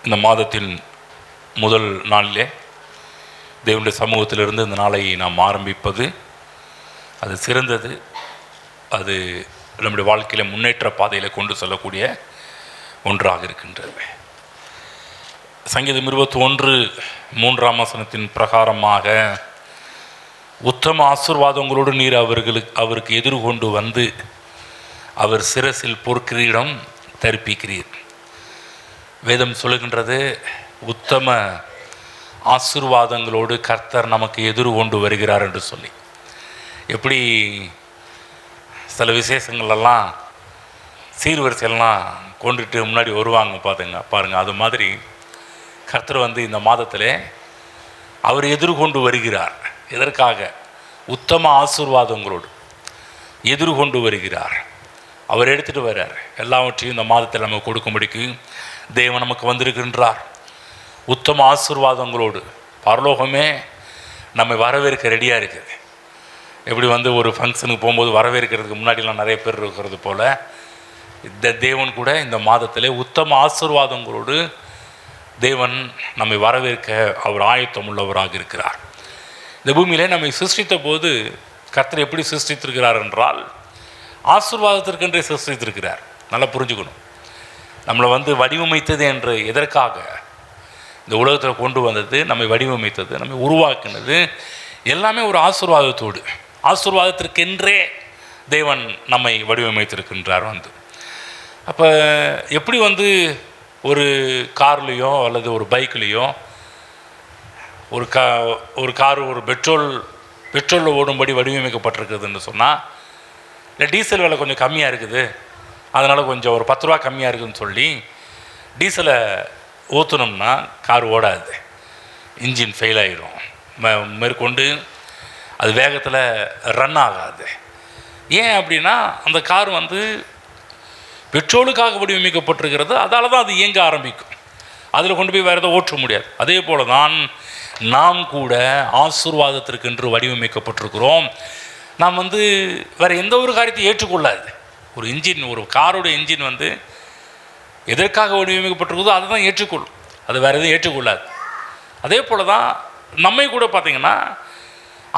இந்த மாதத்தின் முதல் நாளிலே தேவனுடைய சமூகத்திலிருந்து இந்த நாளை நாம் ஆரம்பிப்பது அது சிறந்தது. அது நம்முடைய வாழ்க்கையில் முன்னேற்ற பாதையில் கொண்டு செல்லக்கூடிய ஒன்றாக இருக்கின்றது. சங்கீதம் 21:3 பிரகாரமாக உத்தம ஆசீர்வாதங்களோடு நீர் அவருக்கு எதிர்கொண்டு வந்து அவர் சிரசில் பொற்கிரீடம் தரிப்பிக்கிறீர். வேதம் சொல்லுகின்றது, உத்தம ஆசீர்வாதங்களோடு கர்த்தர் நமக்கு எதிர்கொண்டு வருகிறார் என்று சொல்லி. எப்படி சில விசேஷங்களெல்லாம் சீர்வரிசையெல்லாம் கொண்டுட்டு முன்னாடி வருவாங்க பாருங்கள். அது மாதிரி கர்த்தர் வந்து இந்த மாதத்தில் அவர் எதிர்கொண்டு வருகிறார். எதற்காக? உத்தம ஆசீர்வாதங்களோடு எதிர்கொண்டு வருகிறார். அவர் எடுத்துகிட்டு வர்றார். எல்லாவற்றையும் இந்த மாதத்தில் நமக்கு கொடுக்கும்படிக்கு தேவன் நமக்கு வந்திருக்கின்றார். உத்தம ஆசீர்வாதங்களோடு பரலோகமே நம்மை வரவேற்க ரெடியாக இருக்குது. எப்படி வந்து ஒரு ஃபங்க்ஷனுக்கு போகும்போது வரவேற்கிறதுக்கு முன்னாடிலாம் நிறைய பேர் இருக்கிறது போல் இந்த தேவன் கூட இந்த மாதத்தில் உத்தம ஆசீர்வாதங்களோடு தேவன் நம்மை வரவேற்க அவர் ஆயத்தம் உள்ளவராக இருக்கிறார். இந்த பூமியிலே நம்மை சிருஷ்டித்த போது கர்த்தர் எப்படி சிருஷ்டித்திருக்கிறார் என்றால் ஆசீர்வாதத்திற்கென்றே சிருஷ்டித்திருக்கிறார். நல்லா புரிஞ்சுக்கணும். நம்மளை வந்து வடிவமைத்தது என்று எதற்காக இந்த உலகத்தில் கொண்டு வந்தது, நம்மை வடிவமைத்தது, நம்மை உருவாக்கினது எல்லாமே ஒரு ஆசீர்வாதத்தோடு, ஆசீர்வாதத்திற்கென்றே தேவன் நம்மை வடிவமைத்திருக்கின்றார். அப்போ எப்படி ஒரு கார்லேயோ அல்லது ஒரு பைக்லேயோ ஒரு கார் ஒரு பெட்ரோலில் ஓடும்படி வடிவமைக்கப்பட்டிருக்குதுன்னு சொன்னால், இல்லை டீசல் விலை கொஞ்சம் கம்மியாக இருக்குது, அதனால் கொஞ்சம் ஒரு 10 ரூபா கம்மியாக இருக்குதுன்னு சொல்லி டீசலை ஊற்றணும்னா கார் ஓடாது, இன்ஜின் ஃபெயில் ஆகிடும், மேற்கொண்டு அது வேகத்தில் ரன் ஆகாது. ஏன் அப்படின்னா அந்த கார் பெட்ரோலுக்காக வடிவமைக்கப்பட்டிருக்கிறது. அதால் தான் அது இயங்க ஆரம்பிக்கும். அதில் கொண்டு போய் வேறு எதோ ஓட்ட முடியாது. அதே போல் தான் நாம் கூட ஆசீர்வாதத்திற்கென்று வடிவமைக்கப்பட்டிருக்கிறோம். நாம் வேறு எந்த ஒரு காரியத்தையும் ஏற்றுக்கொள்ளாது. ஒரு இன்ஜின், ஒரு காரோட இன்ஜின் எதற்காக வடிவமைக்கப்பட்டிருக்குதோ அதை தான் ஏற்றுக்கொள்ளும். அது வேறு எதுவும் ஏற்றுக்கொள்ளாது. அதே போல் தான் நம்மை கூட பார்த்திங்கன்னா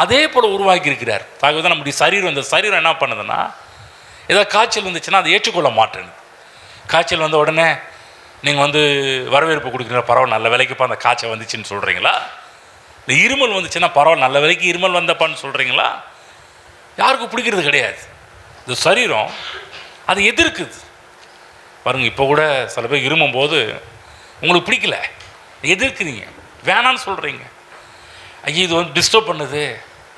அதே போல் உருவாக்கியிருக்கிறார். ஆகவே தான் நம்முடைய சரீரம், இந்த சரீரம் என்ன பண்ணுதுன்னா, ஏதாவது காய்ச்சல் வந்துச்சுன்னா அதை ஏற்றுக்கொள்ள மாட்டேன்னு. காய்ச்சல் வந்த உடனே நீங்கள் வரவேற்பு கொடுக்குறீங்களா, பரவாயில்ல நல்ல விலைக்குப்பா அந்த காய்ச்சல் வந்துச்சுன்னு சொல்கிறீங்களா? இந்த இருமல் வந்துச்சுன்னா பரவாயில்ல நல்ல விலைக்கு இருமல் வந்தப்பான்னு சொல்கிறீங்களா? யாருக்கும் பிடிக்கிறது கிடையாது. இந்த சரீரம் அது எதிர்க்குது பாருங்கள். இப்போ கூட சில பேர் இருமும்போது உங்களுக்கு பிடிக்கல, எதிர்க்குறீங்க, வேணான்னு சொல்கிறீங்க. ஐயோ இது டிஸ்டர்ப் பண்ணுது,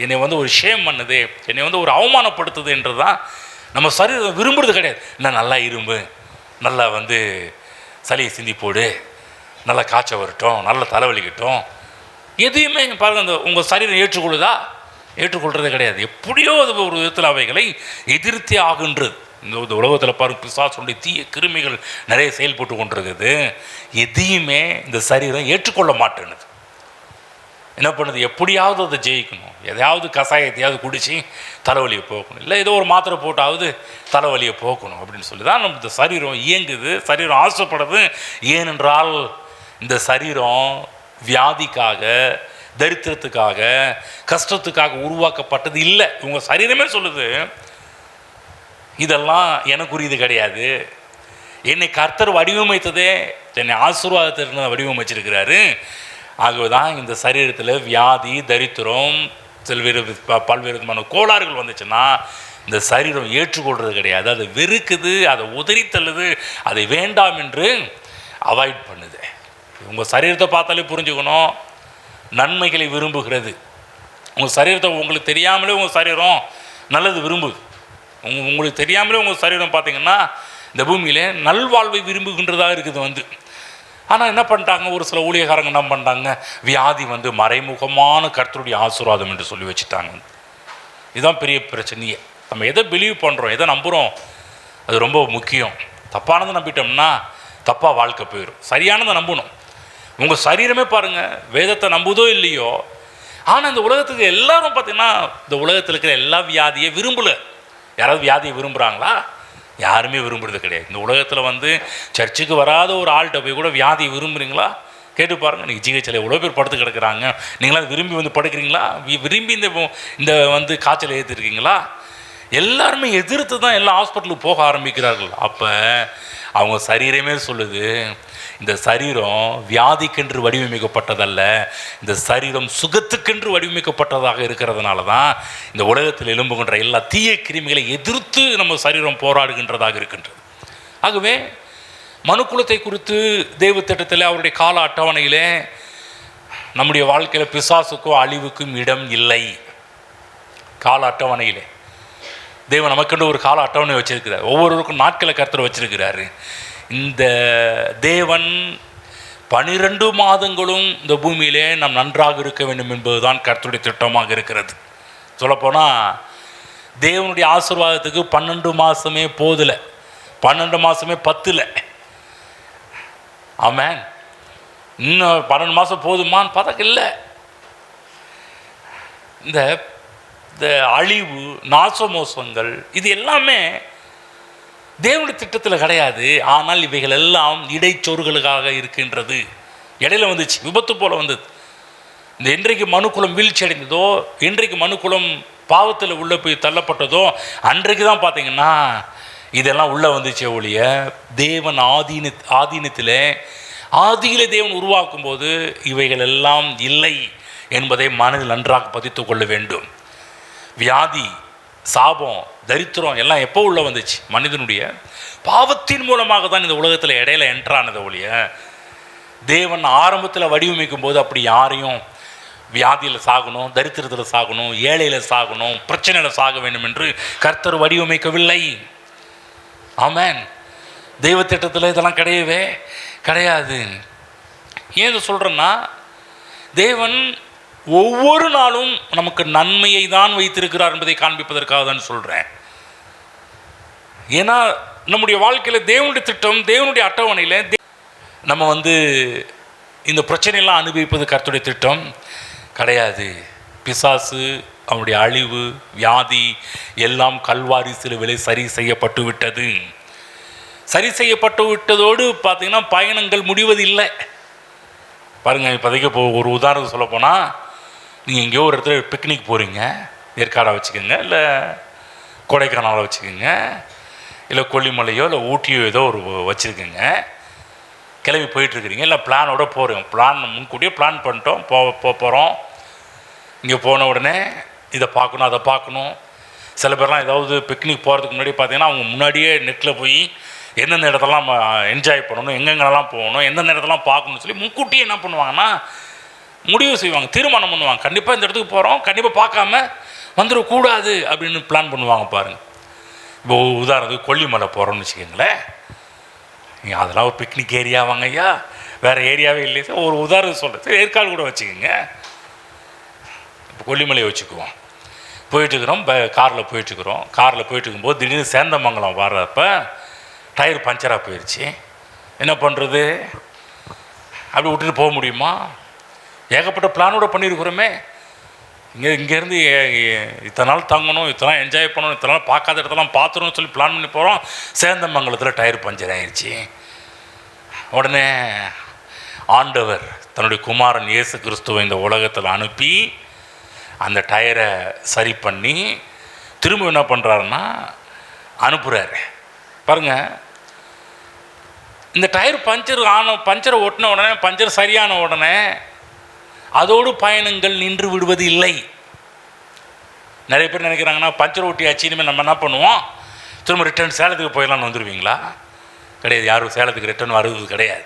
என்னை ஒரு ஷேம் பண்ணுது, என்னை ஒரு அவமானப்படுத்துது என்று தான் நம்ம சரீரம் விரும்புறது கிடையாது. இல்லை நல்லா இரும்பு, நல்லா சளியை சிந்தி போடு, நல்லா காய்ச்சல் வரட்டும், நல்ல தலைவலிக்கட்டும், எதையுமே பாருங்கள் அந்த உங்கள் சரீரம் ஏற்றுக்கொள்ளுதா? ஏற்றுக்கொள்கிறதே கிடையாது. எப்படியோ அது ஒரு விதத்தில் அவைகளை எதிர்த்தே ஆகின்றது. இந்த உலகத்தில் பாருங்கள், பிசாசுடைய தீய கிருமிகள் நிறைய செயல்பட்டு கொண்டிருக்குது. எதையுமே இந்த சரீரம் ஏற்றுக்கொள்ள மாட்டேன்னுது. என்ன பண்ணுது? எப்படியாவது அதை ஜெயிக்கணும், எதையாவது கஷாயத்தையாவது குடித்து தலைவலியை போக்கணும், இல்லை ஏதோ ஒரு மாத்திரை போட்டாவது தலைவலியை போக்கணும் அப்படின்னு சொல்லி தான் நம்ம இந்த சரீரம் இயங்குது, சரீரம் ஆசைப்படுது. ஏனென்றால் இந்த சரீரம் வியாதிக்காக, தரித்திரத்துக்காக, கஷ்டத்துக்காக உருவாக்கப்பட்டது இல்லை. உங்கள் சரீரமே சொல்லுது இதெல்லாம் எனக்குரியது கிடையாது, என்னை கர்த்தர் வடிவமைத்ததே என்னை ஆசீர்வாதத்திற்கு வடிவமைச்சிருக்கிறாரு. ஆகவே தான் இந்த சரீரத்தில் வியாதி, தரித்திரம், பல்வேறு விதமான கோளாறுகள் வந்துச்சுன்னா இந்த சரீரம் ஏற்றுக்கொள்வது கிடையாது. அதை வெறுக்குது, அதை உதறி தள்ளுது, அதை வேண்டாம் என்று அவாய்ட் பண்ணுது. உங்கள் சரீரத்தை பார்த்தாலே புரிஞ்சுக்கணும், நன்மைகளை விரும்புகிறது. உங்கள் சரீரத்தை உங்களுக்கு தெரியாமலே உங்கள் சரீரம் நல்லது விரும்புது. உங்களுக்கு தெரியாமலே உங்கள் சரீரம் பார்த்திங்கன்னா இந்த பூமியிலே நல்வாழ்வை விரும்புகின்றதாக இருக்குது. ஆனால் என்ன பண்ணிட்டாங்க, ஒரு சில ஊழியக்காரங்க என்ன பண்ணிட்டாங்க, வியாதி மறைமுகமான கர்த்தருடைய ஆசீர்வாதம் என்று சொல்லி வச்சுட்டாங்க. இதுதான் பெரிய பிரச்சனையே. நம்ம எதை பிலீவ் பண்ணுறோம், எதை நம்புகிறோம், அது ரொம்ப முக்கியம். தப்பானதை நம்பிட்டோம்னா தப்பாக வாழ்க்கை போயிடும். சரியானதை நம்பணும். உங்கள் சரீரமே பாருங்கள், வேதத்தை நம்புதோ இல்லையோ, ஆனால் இந்த உலகத்துக்கு எல்லாரும் பார்த்திங்கன்னா இந்த உலகத்தில் இருக்கிற எல்லா வியாதியை விரும்பலை. யாராவது வியாதியை விரும்புகிறாங்களா? யாருமே விரும்புறது கிடையாது. இந்த உலகத்தில் வந்து சர்ச்சுக்கு வராத ஒரு ஆள்கிட்ட போய் கூட வியாதி விரும்புகிறீங்களா? கேட்டு பாருங்கள். இன்றைக்கி ஜிஹெச்சில் எவ்வளோ பேர் படுத்து கிடக்குறாங்க. நீங்களாம் விரும்பி வந்து படுக்கிறீங்களா? விரும்பி இந்த வந்து காய்ச்சல் ஏற்றுருக்கீங்களா? எல்லாருமே எதிர்த்து தான் எல்லா ஹாஸ்பிட்டலுக்கு போக ஆரம்பிக்கிறார்கள். அப்போ அவங்க சரீரமே சொல்லுது, இந்த சரீரம் வியாதிக்கென்று வடிவமைக்கப்பட்டதல்ல, இந்த சரீரம் சுகத்துக்கென்று வடிவமைக்கப்பட்டதாக இருக்கிறதுனால தான் இந்த உலகத்தில் எழும்புகின்ற எல்லா தீய கிருமிகளை எதிர்த்து நம்ம சரீரம் போராடுகின்றதாக இருக்கின்றது. ஆகவே மனுக்குலத்தை குறித்து தேவ திட்டத்தில் அவருடைய கால அட்டவணையிலே நம்முடைய வாழ்க்கையில் பிசாசுக்கும் அழிவுக்கும் இடம் இல்லை. கால அட்டவணையிலே தேவன் நமக்கென்று ஒரு கால அட்டவணை வச்சிருக்கிறார். ஒவ்வொருவருக்கும் நாட்களை கர்த்தர் வச்சிருக்கிறாரு. இந்த தேவன் 12 மாதங்களும் இந்த பூமியிலே நாம் நன்றாக இருக்க வேண்டும் என்பதுதான் கர்த்தருடைய திட்டமாக இருக்கிறது. சொல்லப்போனால் தேவனுடைய ஆசீர்வாதத்துக்கு 12 மாதமே போதில்லை, 12 மாதமே பத்தில். ஆமென். இன்னும் 12 மாதம் போதுமான்னு பார்த்தா இல்லை. இந்த அழிவு, நாசமோசங்கள் இது எல்லாமே தேவனுடைய திட்டத்தில் கிடையாது. ஆனால் இவைகள் எல்லாம் இடைச்சொறுகளுக்காக இருக்கின்றது. இடையில வந்துச்சு, விபத்து போல வந்தது. இந்த என்றைக்கு மனுக்குலம் வீழ்ச்சி அடைந்ததோ, என்றைக்கு மனுக்குலம் பாவத்தில் உள்ளே போய் தள்ளப்பட்டதோ, அன்றைக்கு தான் பார்த்தீங்கன்னா இதெல்லாம் உள்ளே வந்துச்சே ஒழிய தேவன் ஆதியிலே தேவன் உருவாக்கும் போது இவைகள் எல்லாம் இல்லை என்பதை மனதில் நன்றாக பதித்து கொள்ள வேண்டும். வியாதி, சாபம், தரித்திரம் எல்லாம் எப்போ உள்ளே வந்துச்சு? மனிதனுடைய பாவத்தின் மூலமாக தான் இந்த உலகத்தில் இடையில என்ட்ரானதை ஒழிய தேவன் ஆரம்பத்தில் வடிவமைக்கும் போது அப்படி யாரையும் வியாதியில் சாகணும், தரித்திரத்தில் சாகணும், ஏழையில் சாகணும், பிரச்சனையில் சாக வேண்டும் என்று கர்த்தர் வடிவமைக்கவில்லை. ஆமென். தெய்வ திட்டத்தில் இதெல்லாம் கிடையவே கிடையாது. ஏன் இதை சொல்கிறேன்னா, தேவன் ஒவ்வொரு நாளும் நமக்கு நன்மையை தான் வைத்திருக்கிறார் என்பதை காண்பிப்பதற்காக தான் சொல்கிறேன். ஏன்னா நம்முடைய வாழ்க்கையில் தேவனுடைய திட்டம், தேவனுடைய அட்டவணையில் நம்ம வந்து இந்த பிரச்சனையெல்லாம் அனுபவிப்பது கர்த்தருடைய திட்டம் கிடையாது. பிசாசு, அவனுடைய அழிவு, வியாதி எல்லாம் கல்வாரி சிலுவையிலே சரி செய்யப்பட்டு விட்டது. சரி செய்யப்பட்டு விட்டதோடு பார்த்திங்கன்னா பயணங்கள் முடிவது இல்லை. பாருங்கள், இப்போதைக்கு ஒரு உதாரணம் சொல்ல போனால், நீங்கள் எங்கேயோ ஒரு இடத்துல பிக்னிக் போகிறீங்க, ஏற்காடாக வச்சுக்கோங்க, இல்லை கொடைக்கானலை வச்சுக்கோங்க, இல்லை கொல்லிமலையோ இல்லை ஊட்டியோ ஏதோ ஒரு வச்சுருக்குங்க. கிளம்பி போயிட்டுருக்குறீங்க, இல்லை பிளானோட போகிறோம், முன்கூட்டியே பிளான் பண்ணிட்டோம், போகிறோம். இங்கே போன உடனே இதை பார்க்கணும், அதை பார்க்கணும். சில பேர்லாம் ஏதாவது பிக்னிக் போகிறதுக்கு முன்னாடி பார்த்தீங்கன்னா அவங்க முன்னாடியே நெட்டில் போய் எந்தெந்த இடத்தெல்லாம் என்ஜாய் பண்ணணும், எங்கெங்கெல்லாம் போகணும், எந்தெந்த இடத்தெல்லாம் பார்க்கணும்னு சொல்லி முன்கூட்டியே என்ன பண்ணுவாங்கன்னா முடிவு செய்வாங்க, தீர்மானம் பண்ணுவாங்க. கண்டிப்பாக இந்த இடத்துக்கு போகிறோம், கண்டிப்பாக பார்க்காம வந்துடக்கூடாது அப்படின்னு பிளான் பண்ணுவாங்க. பாருங்கள், இப்போ உதாரணத்துக்கு கொல்லிமலை போகிறோம்னு வச்சுக்கோங்களேன். அதெல்லாம் ஒரு பிக்னிக் ஏரியாவாங்க ஐயா, வேறு ஏரியாவே இல்லையே சார். ஒரு உதாரணம் சொல்கிறேன், சரி ஏற்காடு கூட வச்சுக்கோங்க. இப்போ கொல்லிமலையை வச்சுக்குவோம். போயிட்டுருக்குறோம், காரில் போயிட்டுருக்குறோம். காரில் போயிட்டுருக்கும்போது திடீர்னு சேந்தமங்கலம் வர்றப்ப டயர் பஞ்சராக போயிடுச்சு. என்ன பண்ணுறது? அப்படி விட்டுட்டு போக முடியுமா? ஏகப்பட்ட பிளானோட பண்ணியிருக்கிறோமே. இங்கேருந்து இத்தனை நாள் தங்கணும், இத்தனை நாள் என்ஜாய் பண்ணணும், இத்தனை நாள் பார்க்காத இடத்தெல்லாம் பார்த்துருன்னு சொல்லி பிளான் பண்ணி போகிறோம். சேந்தமங்கலத்தில் டயர் பஞ்சர் ஆயிடுச்சு. உடனே ஆண்டவர் தன்னுடைய குமாரன் இயேசு கிறிஸ்துவை இந்த உலகத்தில் அனுப்பி அந்த டயரை சரி பண்ணி திரும்ப என்ன பண்ணுறாருன்னா அனுப்புகிறாரு. பாருங்கள், இந்த டயர் பஞ்சரை ஒட்டின உடனே, பஞ்சர் சரியான உடனே அதோடு பயணங்கள் நின்று விடுவது இல்லை. நிறைய பேர் நினைக்கிறாங்கன்னா பஞ்சர் ஓட்டியாச்சு, இனிமேல் நம்ம என்ன பண்ணுவோம், திரும்ப ரிட்டர்ன் சேலத்துக்கு போயிடலான்னு வந்துடுவீங்களா? கிடையாது. யாரும் சேலத்துக்கு ரிட்டர்ன் வர்றது கிடையாது.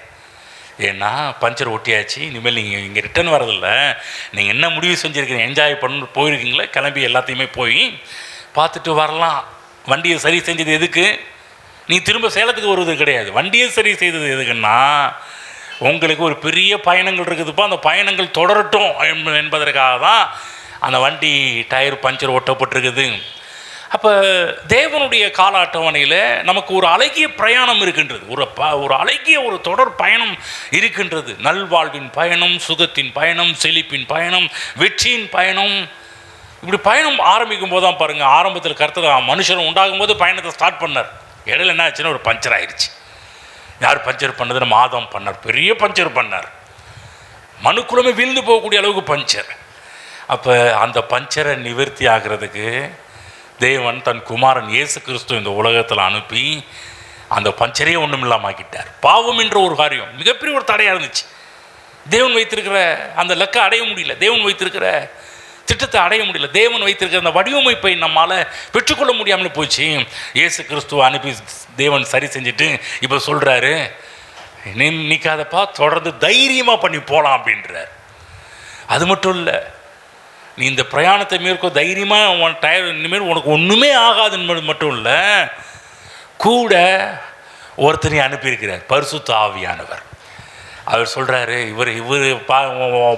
ஏன்னா பஞ்சர் ஒட்டியாச்சு, இனிமேல் நீங்கள் இங்கே ரிட்டர்ன் வரதில்லை. நீங்கள் என்ன முடிவு செஞ்சுருக்கீங்க, என்ஜாய் பண்ணு போயிருக்கீங்களே, கிளம்பி எல்லாத்தையுமே போய் பார்த்துட்டு வரலாம். வண்டியை சரி செஞ்சது எதுக்கு? நீ திரும்ப சேலத்துக்கு வருவது கிடையாது. வண்டியை சரி செய்தது எதுக்குன்னா, உங்களுக்கு ஒரு பெரிய பயணங்கள் இருக்குதுப்பா, அந்த பயணங்கள் தொடரட்டும் என்பதற்காக தான் அந்த வண்டி டயர் பஞ்சர் ஒட்டப்பட்டிருக்குது. அப்போ தேவனுடைய கால அட்டவணையில் நமக்கு ஒரு அழகிய பிரயாணம் இருக்கின்றது, ஒரு அழகிய ஒரு தொடர் பயணம் இருக்கின்றது. நல்வாழ்வின் பயணம், சுகத்தின் பயணம், செழிப்பின் பயணம், வெற்றியின் பயணம். இப்படி பயணம் ஆரம்பிக்கும் போது தான் பாருங்கள், ஆரம்பத்தில் கர்த்தர் மனுஷன் உண்டாகும் போது பயணத்தை ஸ்டார்ட் பண்ணார். இடையில என்ன ஆச்சுன்னா ஒரு பஞ்சர் ஆயிடுச்சு. யார் பஞ்சர் பண்ணதுன்னு மாதம் பண்ணார், பெரிய பஞ்சர் பண்ணார், மனுக்குலமே வீழ்ந்து போகக்கூடிய அளவுக்கு பஞ்சர். அப்போ அந்த பஞ்சரை நிவர்த்தி ஆகிறதுக்கு தேவன் தன் குமாரன் இயேசு கிறிஸ்து இந்த உலகத்தில் அனுப்பி அந்த பஞ்சரையே ஒன்றும் இல்லாமல் ஆக்கிட்டார். பாவம் என்ற ஒரு காரியம் மிகப்பெரிய ஒரு தடையாக இருந்துச்சு. தேவன் வைத்திருக்கிற அந்த லக்கை அடைய முடியல, தேவன் வைத்திருக்கிற திட்டத்தை அடைய முடியல, தேவன் வைத்திருக்கிற அந்த வடிவமைப்பை நம்மால் பெற்றுக்கொள்ள முடியாமல் போச்சு. இயேசு கிறிஸ்துவை அனுப்பி தேவன் சரி செஞ்சுட்டு இப்போ சொல்கிறாரு, நிற்காதப்பா, தொடர்ந்து தைரியமாக பண்ணி போகலாம் அப்படின்றார். அது மட்டும் இல்லை, நீ இந்த பிரயாணத்தை மேற்கோ தைரியமாக, உன் டயர் இனிமேல் உனக்கு ஒன்றுமே ஆகாதுன்னு மட்டும் இல்லை, கூட ஒருத்தரையும் அனுப்பியிருக்கிறார், பரிசுத்த ஆவியானவர். அவர் சொல்கிறாரு, இவர்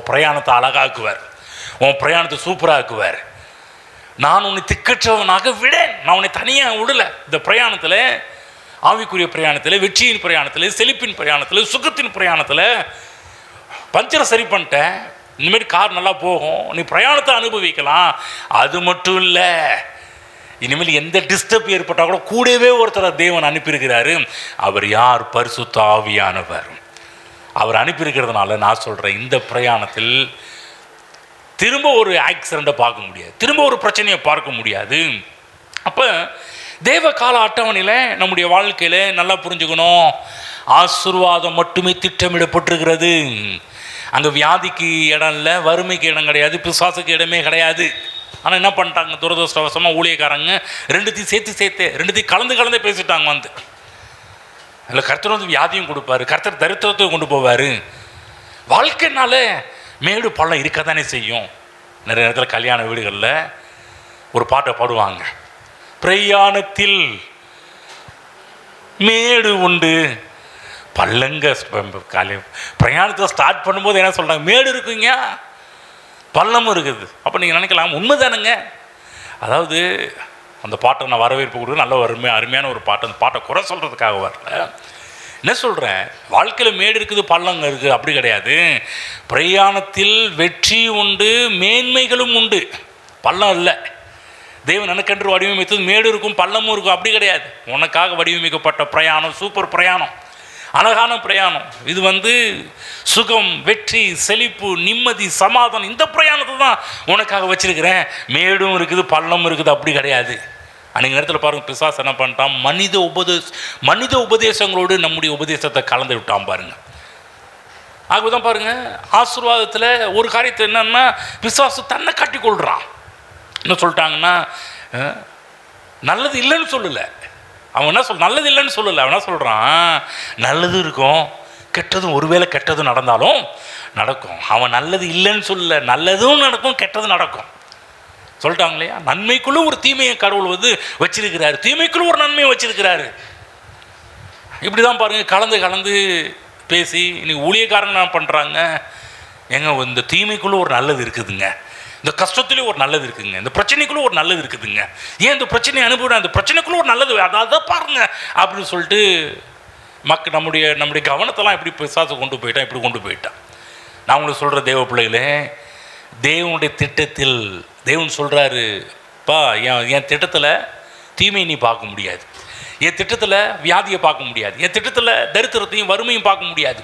பிரயாணத்தை அழகாக்குவார், உன் பிரயாணத்தை சூப்பராக்குவார். நான் உன்னை திக்கற்றவனாக விடேன், நான் உன்னை தனியாக விடலை. இந்த பிரயாணத்தில், ஆவிக்குரிய பிரயாணத்தில், வெற்றியின் பிரயாணத்தில், செழிப்பின் பிரயாணத்தில், சுகத்தின் பிரயாணத்தில் பஞ்சரை சரி பண்ணிட்டேன். இனிமேல் கார் நல்லா போகும், நீ பிரயாணத்தை அனுபவிக்கலாம். அது மட்டும் இல்லை, இனிமேல் எந்த டிஸ்டர்ப் ஏற்பட்டால் கூட கூடவே ஒருத்தரை தேவன் அனுப்பியிருக்கிறாரு. அவர் யார்? பரிசுத்த ஆவியானவர். அவர் அனுப்பியிருக்கிறதுனால நான் சொல்கிறேன், இந்த பிரயாணத்தில் திரும்ப ஒரு ஆக்சிடெண்ட்டை பார்க்க முடியாது, திரும்ப ஒரு பிரச்சனையை பார்க்க முடியாது. அப்போ தேவ கால அட்டவணையில் நம்முடைய வாழ்க்கையில் நல்லா புரிஞ்சுக்கணும், ஆசீர்வாதம் மட்டுமே திட்டமிடப்பட்டிருக்கிறது. அங்கே வியாதிக்கு இடம் இல்லை, வறுமைக்கு இடம் கிடையாது, பிசாசுக்கு இடமே கிடையாது. ஆனால் என்ன பண்ணிட்டாங்க, துரதிருஷ்டவசமாக ஊழியக்காரங்க ரெண்டுத்தையும் ரெண்டுத்தையும் கலந்து பேசிட்டாங்க. வந்து அதில் கர்த்தர் வந்து வியாதியும் கொடுப்பாரு, கர்த்தர் தரித்திரத்தையும் கொண்டு போவார். வாழ்க்கைனால மேடு பள்ளம் இருக்க தானே செய்யும். நிறைய நேரத்தில் கல்யாண வீடுகளில் ஒரு பாட்டை பாடுவாங்க, பிரயாணத்தில் மேடு உண்டு பள்ளங்க. பிரயாணத்தை ஸ்டார்ட் பண்ணும்போது என்ன சொல்கிறாங்க, மேடு இருக்குங்க, பள்ளமும் இருக்குது. அப்போ நீங்கள் நினைக்கலாம், உண்மைதானுங்க. அதாவது அந்த பாட்டை நான் வரவேற்பு கொடுத்து நல்ல அருமையான ஒரு பாட்டு. அந்த பாட்டை குறை சொல்கிறதுக்காக வரல, என்ன சொல்கிறேன், வாழ்க்கையில் மேடு இருக்குது பள்ளங்க இருக்குது அப்படி கிடையாது. பிரயாணத்தில் வெற்றி உண்டு, மேன்மைகளும் உண்டு, பள்ளம் இல்லை. தேவன் எனக்கென்று வடிவமைத்தது மேடு இருக்கும் பள்ளமும் இருக்கும் அப்படி கிடையாது. உனக்காக வடிவமைக்கப்பட்ட பிரயாணம் சூப்பர் பிரயாணம், அழகான பிரயாணம். இது வந்து சுகம், வெற்றி, செழிப்பு, நிம்மதி, சமாதானம், இந்த பிரயாணத்தை தான் உனக்காக வச்சிருக்கிறேன். மேடும் இருக்குது பள்ளமும் இருக்குது அப்படி கிடையாது. அன்றைக்கு நேரத்தில் பாருங்கள், பிசாசு என்ன பண்ணிட்டான், மனித உபதேசங்களோடு நம்முடைய உபதேசத்தை கலந்து விட்டான் பாருங்கள். ஆகதான் பாருங்கள், ஆசீர்வாதத்தில் ஒரு காரியத்தை என்னன்னா, பிசாசு தன்னை காட்டிக்கொள்கிறான். என்ன சொல்லிட்டாங்கன்னா, நல்லது இல்லைன்னு சொல்லலை, அவன் என்ன நல்லது இல்லைன்னு சொல்லலை, அவன் என்ன சொல்கிறான், நல்லது இருக்கும், கெட்டதும், ஒருவேளை கெட்டதும் நடந்தாலும் நடக்கும். அவன் நல்லது இல்லைன்னு சொல்லலை, நல்லதும் நடக்கும், கெட்டதும் நடக்கும் சொல்லிட்டாங்க இல்லையா. நன்மைக்குள்ள ஒரு தீமையை கடவுள் வந்து வச்சிருக்கிறாரு, தீமைக்குள்ள ஒரு நன்மையை வச்சிருக்கிறாரு. இப்படி தான் பாருங்கள், கலந்து பேசி இன்னைக்கு ஊழியக்காரங்க என்ன பண்ணுறாங்க, ஏங்க இந்த தீமைக்குள்ளே ஒரு நல்லது இருக்குதுங்க, இந்த கஷ்டத்துலேயும் ஒரு நல்லது இருக்குதுங்க, இந்த பிரச்சனைக்குள்ளே ஒரு நல்லது இருக்குதுங்க, ஏன் இந்த பிரச்சனையை அனுபவிடும், அந்த பிரச்சனைக்குள்ளே ஒரு நல்லது அதான் பாருங்க அப்படின்னு சொல்லிட்டு நம்முடைய கவனத்தெல்லாம் எப்படி பிசாசு கொண்டு போயிட்டான், இப்படி கொண்டு போயிட்டான். நான் உங்களுக்கு சொல்கிற தேவ பிள்ளைகளே, தேவனுடைய திட்டத்தில் தேவன் சொல்கிறாரு, பா என் திட்டத்தில் தீமையை நீ பார்க்க முடியாது, என் திட்டத்தில் வியாதியை பார்க்க முடியாது, என் திட்டத்தில் தரித்திரத்தையும் வறுமையும் பார்க்க முடியாது,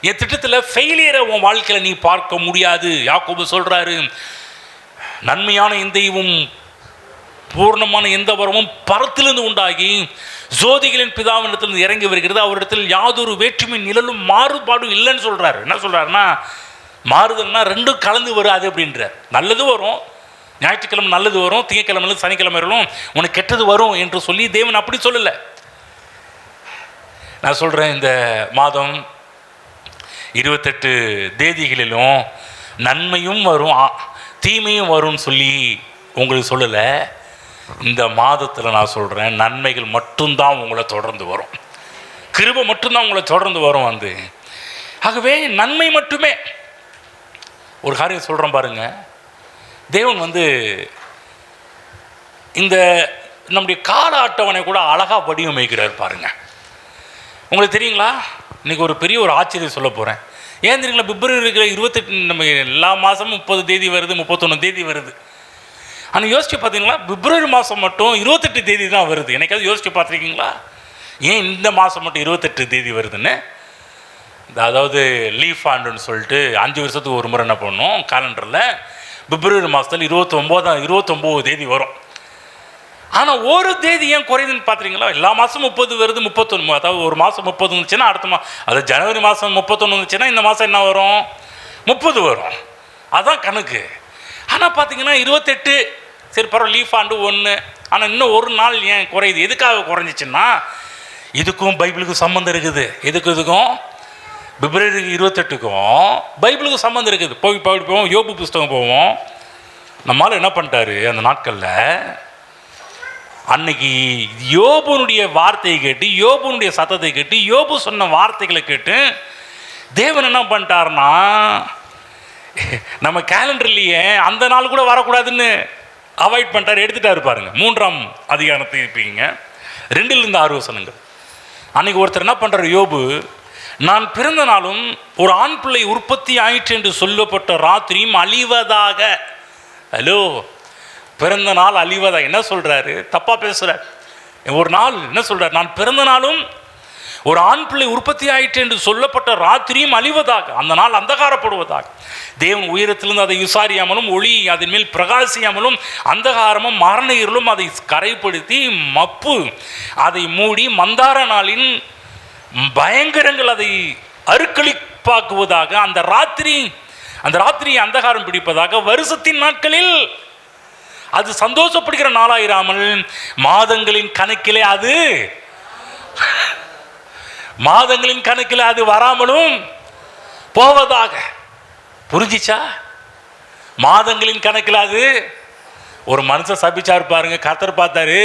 என் திட்டத்தில் ஃபெயிலியரை உன் வாழ்க்கையில் நீ பார்க்க முடியாது. யாக்கோபு சொல்கிறாரு, நன்மையான எந்த ஈவும் பூர்ணமான எந்த வரமும் பரத்திலிருந்து உண்டாகி ஜோதிகளின் பிதாவினிடத்திலிருந்து இறங்கி வருகிறது, அவரிடத்தில் யாதொரு வேற்றுமை நிழலும் மாறுபாடும் இல்லைன்னு சொல்கிறாரு. என்ன சொல்கிறாருன்னா, மாறுதல்னா ரெண்டும் கலந்து வராது அப்படின்றார். நல்லது வரும், ஞாயிற்றுக்கிழமை நல்லது வரும், திங்கக்கிழமை சனிக்கிழமை வரும், உனக்கு கெட்டது வரும் என்று சொல்லி தேவன் அப்படி சொல்லலை. நான் சொல்கிறேன், இந்த மாதம் 28 தேதிகளிலும் நன்மையும் வரும் தீமையும் வரும்னு சொல்லி உங்களுக்கு சொல்லலை. இந்த மாதத்தில் நான் சொல்கிறேன், நன்மைகள் மட்டும்தான் உங்களை தொடர்ந்து வரும், கிருபை மட்டும்தான் உங்களை தொடர்ந்து வரும். வந்து ஆகவே நன்மை மட்டுமே. ஒரு காரியம் சொல்கிறேன் பாருங்கள், தேவன் வந்து இந்த நம்முடைய கால அட்டவணை கூட அழகாக வடிவமைக்கிறார் பாருங்கள். உங்களுக்கு தெரியுங்களா, இன்றைக்கி ஒரு பெரிய ஒரு ஆச்சரியம் சொல்ல போகிறேன். ஏன் தெரியுங்களா, பிப்ரவரி இருக்கிற 28, நம்ம எல்லா மாதமும் 30 தேதி வருது, 31 தேதி வருது. ஆனால் யோசிச்சு பார்த்தீங்களா, பிப்ரவரி மாதம் மட்டும் 28 தேதி தான் வருது. எனக்காவது யோசிச்சு பார்த்துருக்கீங்களா? ஏன் இந்த மாதம் மட்டும் 28 தேதி வருதுன்னு, அதாவது லீஃப் ஆண்டுன்னு சொல்லிட்டு 5 வருஷத்துக்கு ஒரு முறை என்ன பண்ணணும் கேலண்டரில், பிப்ரவரி மாதத்தில் 29 தேதி வரும். ஆனால் ஒரு தேதி ஏன் குறையுதுன்னு பார்த்துறீங்களா? எல்லா மாதமும் 30 வருது, 31. அதாவது ஒரு மாதம் 30 இருந்துச்சுன்னா அடுத்த அது ஜனவரி மாதம் 31 இருந்துச்சுன்னா இந்த மாதம் என்ன வரும்? 30 வரும். அதுதான் கணக்கு. ஆனால் பார்த்தீங்கன்னா 28, சரி பரவாயில்ல, லீஃப் ஆண்டு 1. ஆனால் இன்னும் ஒரு நாள் ஏன் குறையுது? எதுக்காக குறைஞ்சிச்சுன்னா, இதுக்கும் பைபிளுக்கும் சம்மந்தம் இருக்குது. இதுக்கும் பிப்ரவரி 28க்கும் பைபிளுக்கும் சம்மந்தம் இருக்குது. போவோம், யோபு புஸ்தகம் போவோம். நம்மளால் என்ன பண்ணிட்டாரு அந்த நாட்களில், அன்னைக்கு யோபுனுடைய வார்த்தையை கேட்டு, யோபுனுடைய சத்தத்தை கேட்டு, யோபு சொன்ன வார்த்தைகளை கேட்டு தேவன் என்ன பண்ணிட்டாருன்னா, நம்ம கேலண்டர்லேயே அந்த நாள் கூட வரக்கூடாதுன்னு அவாய்ட் பண்ணிட்டார், எடுத்துட்டாரு பாருங்க. 3ஆம் அதிகாரத்தை இருப்பீங்க, 2லிருந்து 6 வசனங்கள். அன்னைக்கு ஒருத்தர் என்ன பண்ணுறாரு, யோபு, நான் பிறந்த நாளும் ஒரு ஆண் பிள்ளை உற்பத்தி ஆயிற்று என்று சொல்லப்பட்ட ராத்திரியும் அழிவதாக. ஹலோ, பிறந்த நாள் அழிவதாக என்ன சொல்கிறாரு? தப்பாக பேசுகிறார். ஒரு நாள் என்ன சொல்கிறார்? நான் பிறந்த நாளும் ஒரு ஆண் பிள்ளை உற்பத்தி ஆயிற்று என்று சொல்லப்பட்ட ராத்திரியும் அழிவதாக, அந்த நாள் அந்தகாரப்படுவதாக. தேவன் உயரத்திலிருந்து அதை விசாரியாமலும், ஒளி அதன் மேல் பிரகாசியாமலும், அந்தகாரமும் மரண இருளும் அதை கரைப்படுத்தி மப்பு அதை மூடி, மந்தார நாளின் பயங்கரங்கள் அதை அருக்களிப்பாக்குவதாக, அந்த ராத்திரி அந்தகாரம் பிடிப்பதாக, வருஷத்தின் நாட்களில் அது சந்தோஷப்படுகிற நாளாயிராமல் மாதங்களின் கணக்கில் அது வராமலும் போவதாக. புரிஞ்சிச்சா? மாதங்களின் கணக்கில் அது. ஒரு மனுஷன் சபிச்சாரு பாருங்க, கர்த்தர் பார்த்தாரு,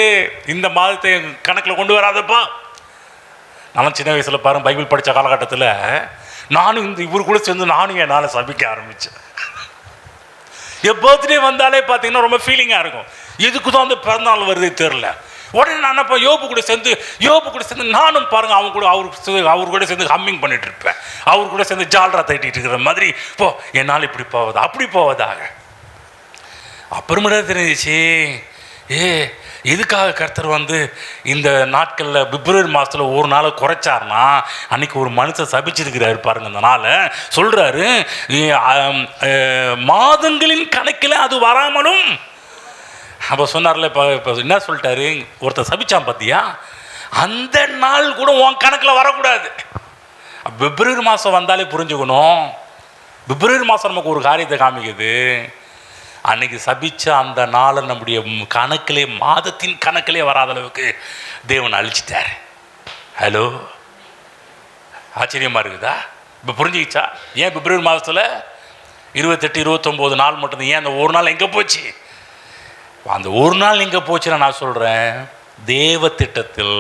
இந்த மாதத்தை கணக்கில் கொண்டு வராதப்பா. நான் சின்ன வயசில் பாருங்க, பைபிள் படித்த காலகட்டத்தில் நானும் இவர் கூட சேர்ந்து நானும் என்னால் சபிக்க ஆரம்பித்தேன். என் பர்த்டே வந்தாலே பார்த்தீங்கன்னா ரொம்ப ஃபீலிங்காக இருக்கும். எதுக்கு தான் அந்த பிறந்தநாள் வருது தெரில. உடனே நான் என்னப்பா யோபு கூட சேர்ந்து நானும் பாருங்கள் அவர் கூட சேர்ந்து ஹம்மிங் பண்ணிட்டு இருப்பேன். அவர் கூட சேர்ந்து ஜால்ரா தட்டிட்டு இருக்கிற மாதிரி, போ என்னால் இப்படி போவதா அப்படி போவதாக. அப்புறமேட்டா தெரிஞ்சிச்சு, எதுக்காக கர்த்தர் இந்த நாட்களில் பிப்ரவரி மாதத்தில் ஒரு நாள் குறைச்சார்னா, அன்றைக்கி ஒரு மனுஷன் சபிச்சிருக்கிறாரு பாருங்க. அந்த நாளை சொல்கிறாரு, மாதங்களின் கணக்கில் அது வராமலும். அப்போ சொன்னார்ல, இப்போ என்ன சொல்லிட்டாரு, ஒருத்தர் சபிச்சான் பார்த்தியா, அந்த நாள் கூட உன் கணக்கில் வரக்கூடாது. பிப்ரவரி மாதம் வந்தாலே புரிஞ்சுக்கணும், பிப்ரவரி மாதம் நமக்கு ஒரு காரியத்தை காமிக்குது. அன்னைக்கு சபிச்ச அந்த நாளை நம்முடைய கணக்கிலே, மாதத்தின் கணக்கிலே வராத அளவுக்கு தேவன் அழிச்சிட்டார். ஹலோ, ஆச்சரியமாக இருக்குதா? இப்போ புரிஞ்சுக்கிச்சா? ஏன் பிப்ரவரி மாதத்தில் 28, 29 நாள் மட்டும்தான்? ஏன் அந்த ஒரு நாள் எங்கே போச்சு? அந்த ஒரு நாள் எங்கே போச்சுன்னா, நான் சொல்கிறேன், தேவ திட்டத்தில்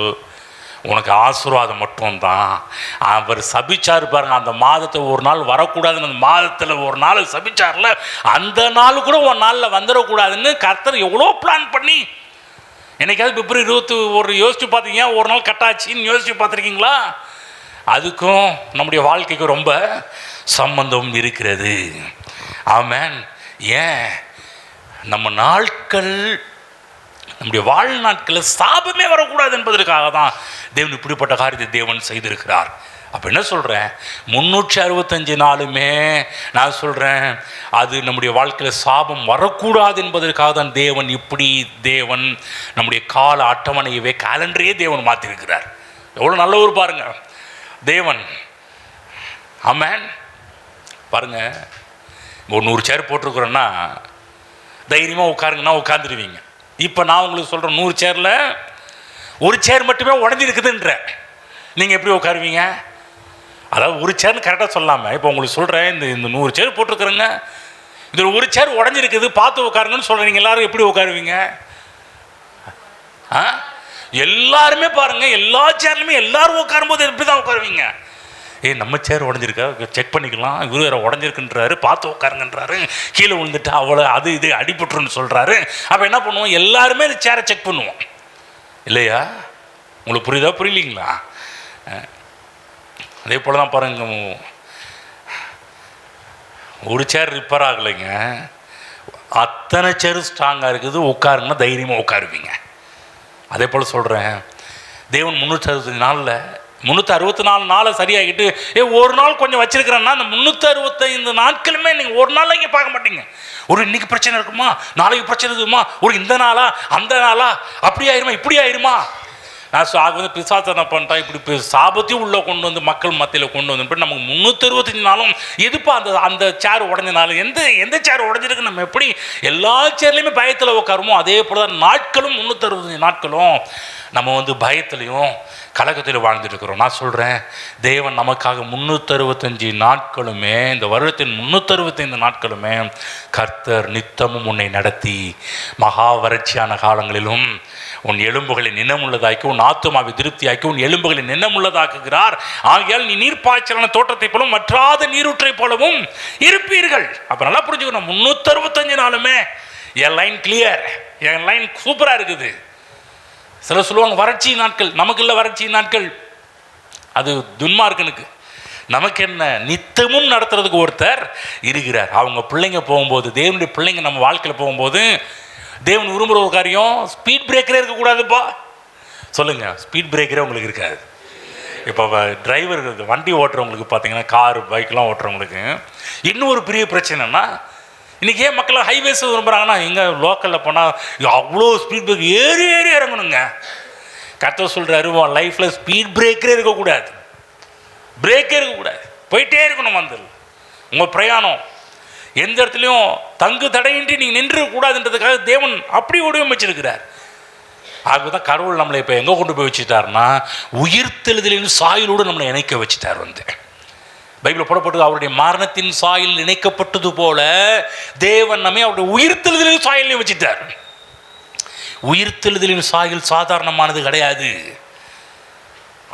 உனக்கு ஆசீர்வாதம் மட்டும்தான். அவர் சபிச்சார் பாருங்க, அந்த மாதத்தை ஒரு நாள் வரக்கூடாதுன்னு, அந்த மாதத்தில் ஒரு நாள் சபிச்சார்ல, அந்த நாள் கூட ஒரு நாளில் வந்துடக்கூடாதுன்னு கர்த்தர் எவ்வளோ பிளான் பண்ணி. என்னைக்காவது பிப்ரவரி 21 யோசிச்சு பார்த்தீங்க, ஒரு நாள் கட்டாச்சின்னு யோசிச்சு பார்த்துருக்கீங்களா? அதுக்கும் நம்முடைய வாழ்க்கைக்கும் ரொம்ப சம்பந்தம் இருக்கிறது. ஆமென். ஏன் நம்ம நாட்கள், நம்முடைய வாழ்நாட்களில் சாபமே வரக்கூடாது என்பதற்காக தான் தேவன் இப்படிப்பட்ட காரியத்தை தேவன் செய்திருக்கிறார். அப்போ என்ன சொல்கிறேன், 365 நாளுமே நான் சொல்கிறேன், அது நம்முடைய வாழ்க்கையில் சாபம் வரக்கூடாது என்பதற்காக தான் தேவன் நம்முடைய கால அட்டவணையவே, கேலண்டரையே தேவன் மாற்றிருக்கிறார். எவ்வளோ நல்லவர் பாருங்க தேவன். ஆமென். பாருங்க, ஒரு 100 சேர் போட்டிருக்கிறோன்னா தைரியமாக உட்காருங்கன்னா உட்காந்துருவீங்க. இப்போ நான் உங்களுக்கு சொல்கிறேன், 100 சேரில் ஒரு சேர் மட்டுமே உடஞ்சிருக்குதுன்ற, நீங்கள் எப்படி உட்காருவீங்க? அதாவது ஒரு சேர்னு கரெக்டாக சொல்லாமல், இப்போ உங்களுக்கு சொல்கிறேன், இந்த 100 சேர் போட்டிருக்குறேங்க, இதில் ஒரு சேர் உடஞ்சிருக்குது, பார்த்து உட்காருங்கன்னு சொல்கிறீங்க. எல்லோரும் எப்படி உட்காருவீங்க? எல்லாருமே பாருங்கள், எல்லா சேர்லையுமே எல்லாரும் உட்காரும்போது எப்படி தான் உட்காருவீங்க? நம்ம சேர் உடஞ்சிருக்கா, செக் பண்ணிக்கலாம், இவர் வேறு உடஞ்சிருக்குன்றாரு, பார்த்து உட்காருங்கன்றாரு, கீழே விழுந்துட்டா அவ்வளோ அது இது அடிபட்டுருன்னு சொல்கிறாரு. அப்போ என்ன பண்ணுவோம், எல்லாருமே இந்த சேரை செக் பண்ணுவோம் இல்லையா? உங்களுக்கு புரியுதா புரியலீங்களா? அதே போல் தான் பாருங்க, ஒரு சேர் ரிப்பேர் ஆகலைங்க, அத்தனை சேர் ஸ்ட்ராங்காக இருக்குது, உட்காருங்கன்னா தைரியமாக உட்காருவீங்க. அதே போல் சொல்கிறேன், தேவன் 364 நாளை சரியாகிட்டு ஒரு நாள் கொஞ்சம் வச்சிருக்கிறேன்னா அந்த 365 நாட்களுமே நீங்கள் ஒரு நாள் இங்கே பார்க்க மாட்டீங்க. ஒரு இன்னைக்கு பிரச்சனை இருக்குமா, நாளைக்கு பிரச்சனை இருக்குமா, ஒரு இந்த நாளா அந்த நாளா, அப்படி ஆயிருமா இப்படி ஆயிருமா. நான் வந்து பிசாசனை பண்ணிட்டேன், இப்படி சாபத்தையும் உள்ளே கொண்டு வந்து மக்கள் மத்தியில் கொண்டு வந்து நமக்கு 365 நாளும் எதுப்பா அந்த சேர் உடஞ்ச நாள், எந்த சேர் உடஞ்சிருக்கு, நம்ம எப்படி எல்லா சேர்லையுமே பயத்தில் உட்காருமோ அதே போல தான் நாட்களும் 365 நாட்களும் நம்ம வந்து பயத்திலையும் கலக்கத்தில் வாழ்ந்துட்டு இருக்கிறோம். நான் சொல்கிறேன், தேவன் நமக்காக 365 நாட்களுமே, இந்த வருடத்தின் 365 நாட்களுமே கர்த்தர் நித்தமும் உன்னை நடத்தி மகா வறட்சியான காலங்களிலும் உன் எலும்புகளை நினமுள்ளதாக்கி, உன் ஆத்துமாவை திருப்தியாக்கி, உன் எலும்புகளை நினமுள்ளதாக்குகிறார். ஆகையால் நீ நீர்ப்பாய்ச்சலான தோட்டத்தை போலவும் வற்றாத நீரூற்றை போலவும் இருப்பீர்கள். அப்போ நல்லா புரிஞ்சுக்கணும், 365 நாளுமே என் லைன் கிளியர், என் லைன் சூப்பராக இருக்குது. சில சொல்லுவாங்க வறட்சி நாட்கள், நமக்கு இல்லை வறட்சி நாட்கள், அது துன்மார்க்கனுக்கு. நமக்கு என்ன, நித்தமும் நடத்துறதுக்கு ஒருத்தர் இருக்கிறார். அவங்க பிள்ளைங்க போகும்போது, தேவனுடைய பிள்ளைங்க நம்ம வாழ்க்கையில் போகும்போது தேவன் விரும்புகிற ஒரு காரியம், ஸ்பீட் பிரேக்கரே இருக்கக்கூடாதுப்பா. சொல்லுங்கள், ஸ்பீட் பிரேக்கரே உங்களுக்கு இருக்காது. இப்போ டிரைவர் வண்டி ஓட்டுறவங்களுக்கு பார்த்தீங்கன்னா, கார் பைக்கெலாம் ஓட்டுறவங்களுக்கு இன்னும் ஒரு பெரிய பிரச்சனைனா, இன்றைக்கி ஏன் மக்கள் ஹைவேஸ் விரும்புகிறாங்கன்னா, எங்கே லோக்கலில் போனால் அவ்வளோ ஸ்பீட் பிரேக் ஏறி இறங்கணுங்க. கர்த்தர் சொல்கிறாரு, உன் லைஃப்பில் ஸ்பீட் பிரேக்கரே இருக்கக்கூடாது, பிரேக்கே இருக்கக்கூடாது, போயிட்டே இருக்கணும். வந்து உங்கள் பிரயாணம் எந்த இடத்துலையும் தங்கு தடையின்றி நீங்கள் நின்றக்கூடாதுன்றதுக்காக தேவன் அப்படி வடிவமைச்சிருக்கிறார். ஆகதான் கடவுள் நம்மளை இப்போ எங்கே கொண்டு போய் வச்சுட்டார்னா, உயிர்த்தெழுதலின் சாயலோடு நம்மளை இணைக்க வச்சுட்டார். வந்து பைபிள் போடப்பட்டது, அவருடைய மரணத்தின் சாயல் இணைக்கப்பட்டது போல தேவன் நம்மை அவருடைய உயிர்த்தெழுதலின் சாயலையும் வச்சுட்டார். உயிர்த்தெழுதலின் சாயல் சாதாரணமானது கிடையாது,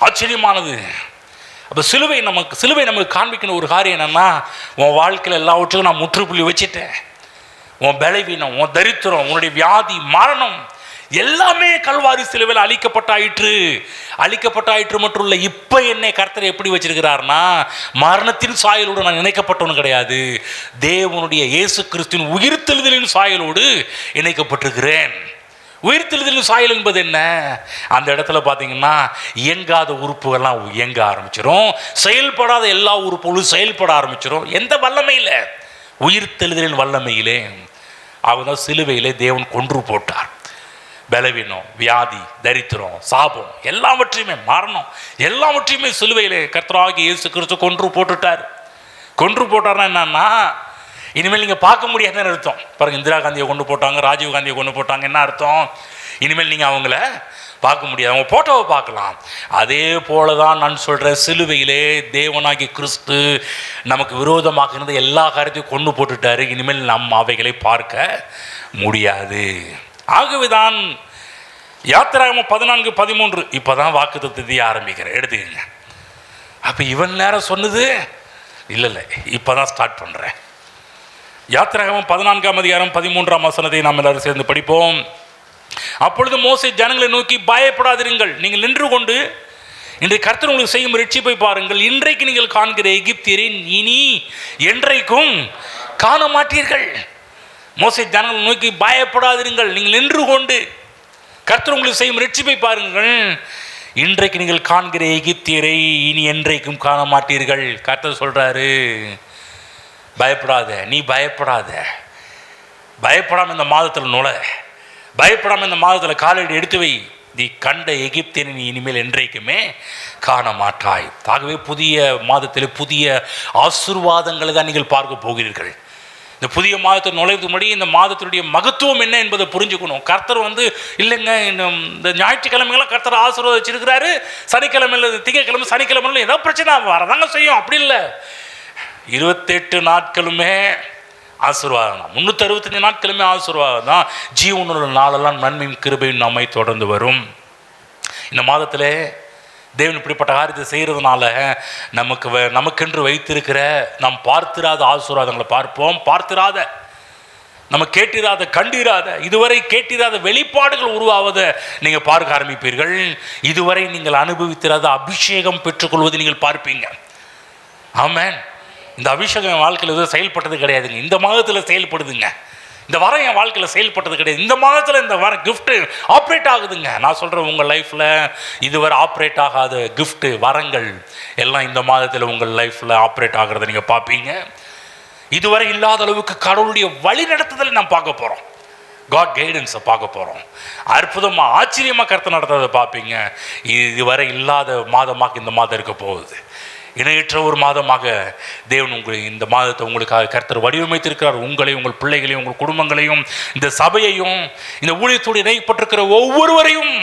ஆச்சரியமானது. அப்போ சிலுவை நமக்கு காண்பிக்கணும் ஒரு காரியம் என்னென்னா, உன் வாழ்க்கையில் எல்லாவற்றுக்கும் நான் முற்றுப்புள்ளி வச்சுட்டேன். உன் பலவீனம், உன் தரித்திரம், உன்னுடைய வியாதி, மரணம் எல்லாமே கல்வாரி சிலுவையில் அழிக்கப்பட்டாயிற்று மட்டும் இல்லை. இப்போ என்னை கர்த்தர் எப்படி வச்சிருக்கிறார்னா, மரணத்தின் சாயலோடு நான் இணைக்கப்பட்டவனு கிடையாது, தேவனுடைய இயேசு கிறிஸ்துவின் உயிர்த்தெழுதலின் சாயலோடு இணைக்கப்பட்டிருக்கிறேன். உயிர்த்தெழுதலின் சாயல் என்பது என்ன? அந்த இடத்துல பார்த்தீங்கன்னா இயங்காத உறுப்புகள்லாம் இயங்க ஆரம்பிச்சிடும், செயல்படாத எல்லா உறுப்புகளும் செயல்பட ஆரம்பிச்சிடும். எந்த வல்லமையில்? உயிர்த்தெழுதலின் வல்லமையிலே. அவதான் சிலுவையிலே தேவன் கொன்று போட்டார். பலவீனம், வியாதி, தரித்திரம், சாபம் எல்லாவற்றையுமே, மரணம் எல்லாவற்றையுமே சிலுவையிலே கர்த்தராகிய இயேசு கிறிஸ்து கொன்று போட்டுட்டார். கொன்று போட்டார்னா என்னன்னா, இனிமேல் நீங்கள் பார்க்க முடியாதுன்னு அர்த்தம். பாருங்கள், இந்திரா காந்தியை கொண்டு போட்டாங்க, ராஜீவ் காந்தியை கொண்டு போட்டாங்க, என்ன அர்த்தம்? இனிமேல் நீங்கள் அவங்கள பார்க்க முடியாது, அவங்க ஃபோட்டோவை பார்க்கலாம். அதே போல தான் நான் சொல்கிறேன், சிலுவையிலே தேவனாகிய கிறிஸ்து நமக்கு விரோதமாக இருந்த எல்லா காரியத்தையும் கொண்டு போட்டுட்டாரு. இனிமேல் நம்ம அவைகளை பார்க்க முடியாது. ஆகவே தான் யாத்திராகமம் 14:13 இப்போ தான் வாக்குத்தத்தத்தை ஆரம்பிக்கிறேன், எடுத்துக்கங்க. அப்போ இவன் நேரம் சொன்னது இல்லை, இப்போ தான் ஸ்டார்ட் பண்ணுறேன். யாத்திராகமம் 14:13 நாம் எல்லாரும் சேர்ந்து படிப்போம். அப்பொழுது மோசே ஜனங்களை நோக்கி, பயப்படாதிருங்கள், நீங்கள் நின்று கொண்டு இன்றைக்கு கர்த்தர் உங்களுக்கு செய்யும் ரட்சிப்பை பாருங்கள். இன்றைக்கு நீங்கள் காண்கிற எகிப்தியரை இனி என்றைக்கும் காண மாட்டீர்கள். மோசே ஜனங்களை நோக்கி, பயப்படாதிருங்கள், நீங்கள் நின்று கொண்டு கர்த்தர் உங்களுக்கு செய்யும் ரட்சிப்பை பாருங்கள். இன்றைக்கு நீங்கள் காண்கிற எகிப்தியரை இனி என்றைக்கும் காண மாட்டீர்கள். கர்த்தர் சொல்றாரு, பயப்படாத, நீ பயப்படாமல் இந்த மாதத்தில் பயப்படாமல் இந்த மாதத்தில் காலடி எடுத்து வை. நீ கண்ட எகிப்தியனை நீ இனிமேல் என்றைக்குமே காண மாட்டாய். ஆகவே புதிய மாதத்தில் புதிய ஆசீர்வாதங்களை தான் நீங்கள் பார்க்க போகிறீர்கள். இந்த புதிய மாதத்தை நுழைவுக்கு முன்னாடி இந்த மாதத்தினுடைய மகத்துவம் என்ன என்பதை புரிஞ்சுக்கணும். கர்த்தர் இல்லைங்க, இந்த ஞாயிற்றுக்கிழமைகளாம் கர்த்தர் ஆசீர்வதிச்சிருக்கிறாரு, சனிக்கிழமையில் திங்கக்கிழமை சனிக்கிழமையில் ஏதோ பிரச்சனை வரதாங்க செய்யும், அப்படி இல்லை. 28 நாட்களுமே ஆசீர்வாதம் தான், 365 நாட்களுமே ஆசீர்வாதம் தான். ஜீவனுள்ள நாளெல்லாம் நன்மையும் கிருபையும் நம்மை தொடர்ந்து வரும். இந்த மாதத்தில் தேவன் இப்படிப்பட்ட காரியத்தை செய்கிறதுனால நமக்கென்று வைத்திருக்கிற நாம் பார்த்திராத ஆசீர்வாதங்களை பார்ப்போம். பார்த்திராத, நம்ம கேட்டிராத, கண்டிராத, இதுவரை கேட்டிராத வெளிப்பாடுகள் உருவாவதை நீங்கள் பார்க்க ஆரம்பிப்பீர்கள். இதுவரை நீங்கள் அனுபவித்திராத அபிஷேகம் பெற்றுக்கொள்வதை நீங்கள் பார்ப்பீங்க. ஆமென். இந்த அபிஷேகம் வாழ்க்கையில் எதுவும் செயல்பட்டது கிடையாதுங்க, இந்த மாதத்தில் செயல்படுதுங்க. இந்த வாரம் என் வாழ்க்கையில் செயல்பட்டது கிடையாது. இந்த மாதத்தில் இந்த வாரம் கிஃப்ட்டு ஆப்ரேட் ஆகுதுங்க. நான் சொல்கிறேன், உங்கள் லைஃப்பில் இதுவரை ஆப்ரேட் ஆகாத கிஃப்ட்டு வரங்கள் எல்லாம் இந்த மாதத்தில் உங்கள் லைஃப்பில் ஆப்ரேட் ஆகிறத நீங்கள் பார்ப்பீங்க. இதுவரை இல்லாத அளவுக்கு கடவுளுடைய வழி நடத்துதலை நாம் பார்க்க போகிறோம். காட் கைடன்ஸை பார்க்க போகிறோம். அற்புதமாக ஆச்சரியமாக கருத்து நடத்துறதை பார்ப்பீங்க. இதுவரை இல்லாத மாதமாக இந்த மாதம் இருக்க போகுது. இணையற்ற ஒரு மாதமாக தேவன் இந்த மாதத்தை உங்களுக்காக கர்த்தர் வடிவமைத்திருக்கிறார். உங்களையும் உங்கள் பிள்ளைகளையும் உங்கள் குடும்பங்களையும் இந்த சபையையும் இந்த ஊழியத்தோடு இணைப்பட்டிருக்கிற ஒவ்வொருவரையும்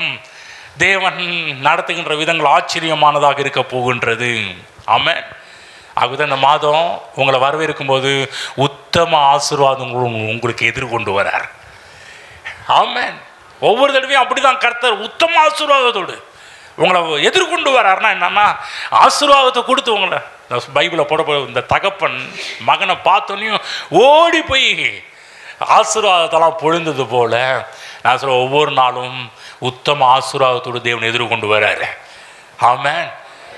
தேவன் நடத்துகின்ற விதங்கள் ஆச்சரியமானதாக இருக்க போகின்றது. ஆமென். ஆகுதான் இந்த மாதம் உங்களை வரவேற்கும் போது உத்தம ஆசீர்வாதங்களும் உங்களுக்கு எதிர்கொண்டு வரார். ஆமென். ஒவ்வொரு தடவையும் அப்படிதான் கர்த்தர் உத்தம ஆசீர்வாதத்தோடு உங்களை எதிர்கொண்டு வராருன்னா என்னன்னா, ஆசீர்வாதத்தை கொடுத்து உங்களை பைபிளை போட இந்த தகப்பன் மகனை பார்த்தோன்னையும் ஓடி போய் ஆசீர்வாதத்தெல்லாம் பொழிந்தது போல நான் சொல்ல ஒவ்வொரு நாளும் உத்தம ஆசீர்வாதத்தோடு தேவன் எதிர்கொண்டு வராரு. ஆமென்.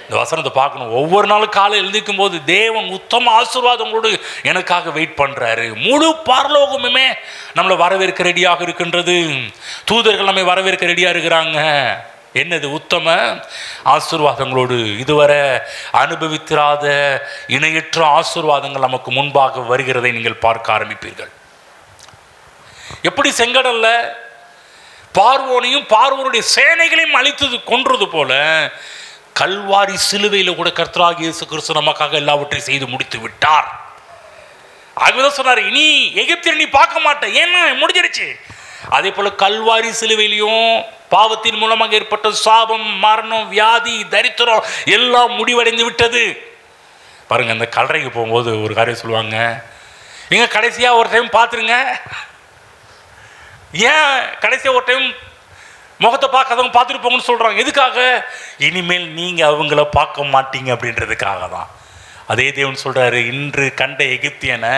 இந்த வசனத்தை பார்க்கணும். ஒவ்வொரு நாளும் காலை எழுந்திருக்கும் போது தேவன் உத்தம ஆசீர்வாதங்களோடு எனக்காக வெயிட் பண்ணுறாரு. முழு பரலோகமுமே நம்மளை வரவேற்க ரெடியாக இருக்கின்றது. தூதர்கள் நம்மை வரவேற்க ரெடியாக இருக்கிறாங்க. என்னது? உத்தம ஆசீர்வாதங்களோடு இதுவரை அனுபவித்திராத இணையற்ற ஆசீர்வாதங்கள் நமக்கு முன்பாக வருகிறதை நீங்கள் பார்க்க ஆரம்பிப்பீர்கள். எப்படி செங்கடல்ல பார்வோனையும் பார்வோனுடைய சேனைகளையும் அழித்தது கொன்றது போல கல்வாரி சிலுவையில் கூட கர்த்தராகிய இயேசு கிறிஸ்து நமக்காக எல்லாவற்றையும் செய்து முடித்து விட்டார். ஆகவேதான் சொன்னார், இனி எகிப்தியரை நீ பார்க்க மாட்டேன், ஏன்னா முடிஞ்சிருச்சு. அதே போல கல்வாரி சிலுவையிலையும் பாவத்தின் மூலமாக ஏற்பட்ட சாபம், மரணம், வியாதி, தரித்திரம் எல்லாம் முடிவடைந்து விட்டது. பாருங்க, அந்த கல்லறைக்கு போகும்போது ஒரு காரியம் சொல்லுவாங்க, நீங்க கடைசியா ஒரு டைம் பார்த்துருங்க. ஏன் கடைசியா ஒரு டைம் முகத்தை பார்க்காதவங்க பார்த்துட்டு போங்கன்னு சொல்றாங்க? எதுக்காக? இனிமேல் நீங்க அவங்கள பார்க்க மாட்டீங்க அப்படின்றதுக்காக தான். அதே தேவன் சொல்றாரு, இன்று கண்ட எகிப்தியனை,